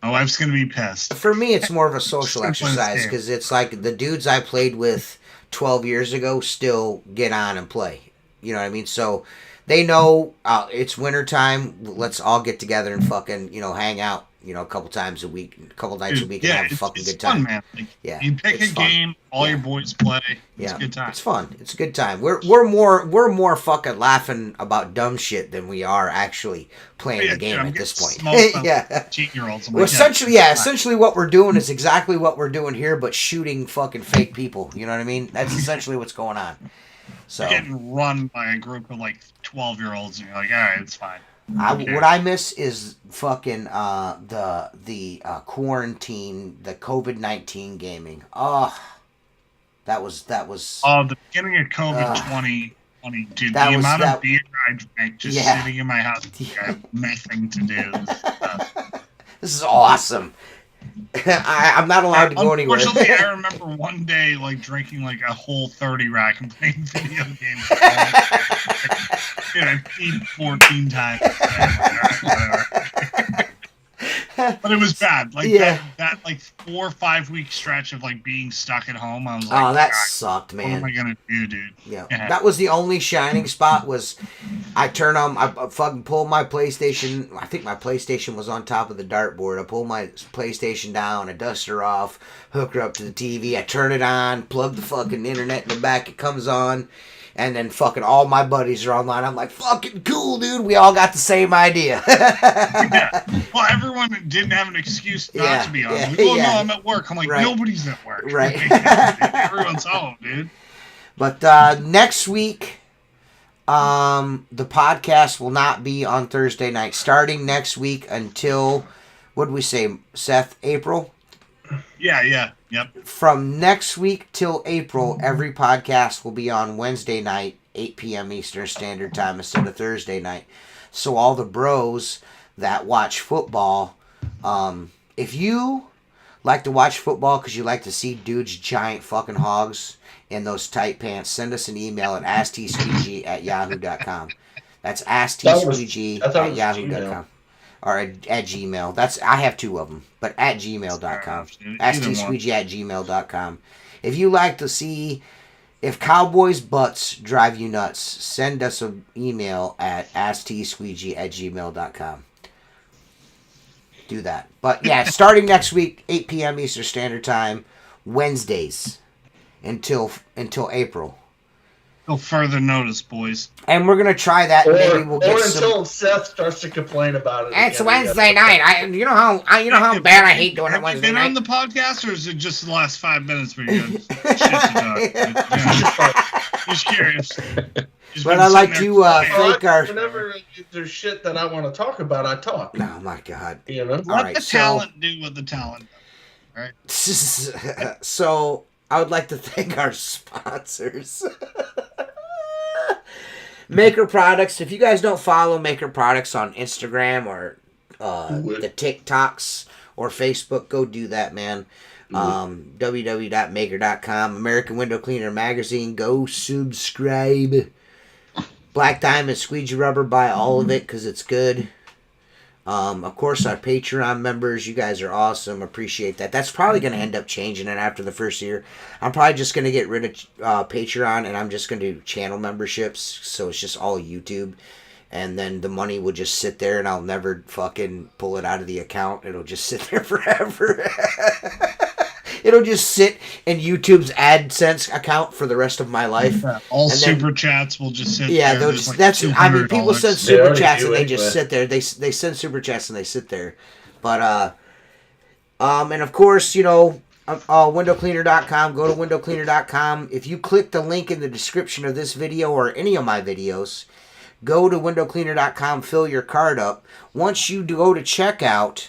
My wife's gonna be pissed. For me, it's more of a social exercise because it's like the dudes I played with 12 years ago still get on and play. You know what I mean? So they know it's wintertime. Let's all get together and fucking, hang out, a couple times a week, a couple nights a week, and have a fucking good time. Fun, man. Like, you pick a game, all your boys play. It's a good time. It's fun. It's a good time. We're more fucking laughing about dumb shit than we are actually playing the game at this point. Yeah. 18-year-olds. Well, essentially what we're doing is exactly what we're doing here, but shooting fucking fake people. You know what I mean? That's essentially what's going on. So you're getting run by a group of like 12-year-olds, and you're like, all right, it's fine. What I miss is fucking the quarantine, the COVID-19 gaming. Oh, that was. Oh, the beginning of COVID 2020, dude. The amount of beer I drank just sitting in my house, I have nothing to do. This is awesome. I'm not allowed to go anywhere. Unfortunately, I remember one day like drinking like a whole 30 rack and playing video games. I peed 14 times. But it was bad. Like that like 4 or 5 week stretch of like being stuck at home. I was like, oh, that sucked, man. What am I gonna do, dude? Yeah. That was the only shining spot. Was I fucking pulled my PlayStation. I think my PlayStation was on top of the dartboard. I pulled my PlayStation down, I dust her off, hook her up to the TV, I turn it on, plug the fucking internet in the back, it comes on. And then fucking all my buddies are online. I'm like, fucking cool, dude. We all got the same idea. Well, everyone didn't have an excuse not to be on. No, I'm at work. I'm like, nobody's at work. Right. Everyone's home, dude. But next week, the podcast will not be on Thursday night. Starting next week until, what did we say, Seth? April? Yeah. Yep. From next week till April, every podcast will be on Wednesday night, 8 p.m. Eastern Standard Time instead of Thursday night. So all the bros that watch football, if you like to watch football because you like to see dudes giant fucking hogs in those tight pants, send us an email at asksqueegee@yahoo.com. That's asksqueegee@yahoo.com. Or at Gmail. I have 2 of them, but at gmail.com. AskTSqueegee@gmail.com. If you like to see if cowboys' butts drive you nuts, send us an email at asksqueegee@gmail.com. Do that. But yeah, starting next week, 8 p.m. Eastern Standard Time, Wednesdays until April. No further notice, boys. And we're gonna try that. Maybe we'll get until Seth starts to complain about it. It's Wednesday night. You know how bad I hate doing it Wednesday night. Have you been on the podcast, or is it just the last 5 minutes where you shit to talk? Just curious. But I like to thank our. Whenever there's shit that I want to talk about, I talk. Oh my god! Let the talent do what the talent does. All right. So I would like to thank our sponsors. Maker Products. If you guys don't follow Maker Products on Instagram or the TikToks or Facebook, go do that, man. www.maker.com. American Window Cleaner Magazine. Go subscribe. Black Diamond Squeegee Rubber. Buy all of it because it's good. Of course, our Patreon members, you guys are awesome. Appreciate that. That's probably going to end up changing it after the first year. I'm probably just going to get rid of Patreon, and I'm just going to do channel memberships, so it's just all YouTube. And then the money will just sit there, and I'll never fucking pull it out of the account. It'll just sit there forever. It'll just sit in YouTube's AdSense account for the rest of my life. All super chats will just sit there. Yeah, that's. I mean, people send super chats and they just sit there. They send super chats and they sit there. But And of course, windowcleaner.com. Go to windowcleaner.com. If you click the link in the description of this video or any of my videos, go to windowcleaner.com, fill your card up. Once you go to checkout,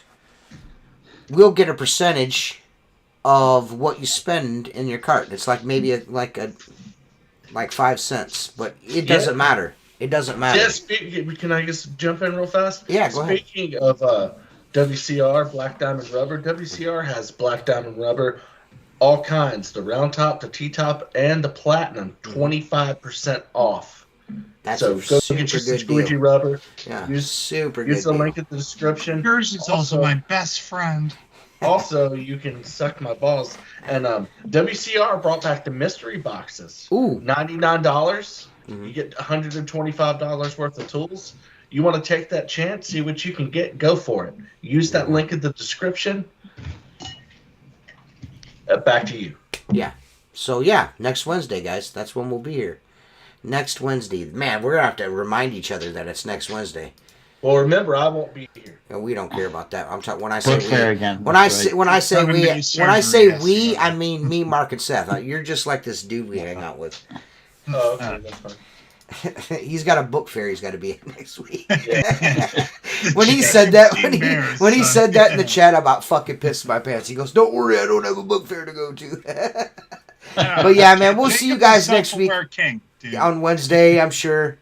we'll get a percentage of what you spend in your cart. It's like maybe like 5 cents, but it doesn't matter. It doesn't matter. Yeah, can I just jump in real fast? Yeah, go ahead. Speaking of WCR, Black Diamond Rubber, WCR has Black Diamond Rubber, all kinds, the round top, the T-top, and the platinum, 25% off. That's so a go get super you some good squeegee deal. rubber. Yeah, super good Use the deal. link in the description. Yours is also my best friend. Also, you can suck my balls. And WCR brought back the mystery boxes. Ooh. $99. You get $125 worth of tools. You want to take that chance, see what you can get, go for it. Use that link in the description. Back to you. Yeah. So, next Wednesday, guys. That's when we'll be here. Next Wednesday. Man, we're going to have to remind each other that it's next Wednesday. Well, remember, I won't be here. And we don't care about that. I'm talking when I say Book fair again. When I say we, I Yeah. mean me, Mark, and Seth. You're just like this dude we hang out with. Oh, okay, that's fine. He's got a book fair he's got to be at next week. Yeah. when he said that, Bears, when he son. said that in the chat about fucking pissed my pants, he goes, "Don't worry, I don't have a book fair to go to." But yeah, man, we'll see you guys next week King, dude. on Wednesday, I'm sure.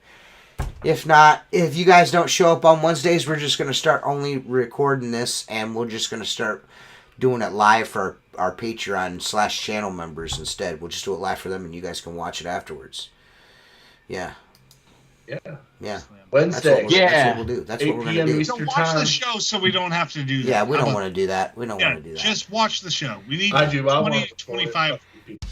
If not, if you guys don't show up on Wednesdays, we're just going to start only recording this, and we're just going to start doing it live for our Patreon / channel members instead. We'll just do it live for them, and you guys can watch it afterwards. Yeah. Wednesday. That's what we'll do. That's 8 what we're going to do. Eastern Watch time. the show so we don't have to do that. Yeah, we How don't about- want to do that. We don't want to do that. Just watch the show. We need I do. I 20 want to 25 people.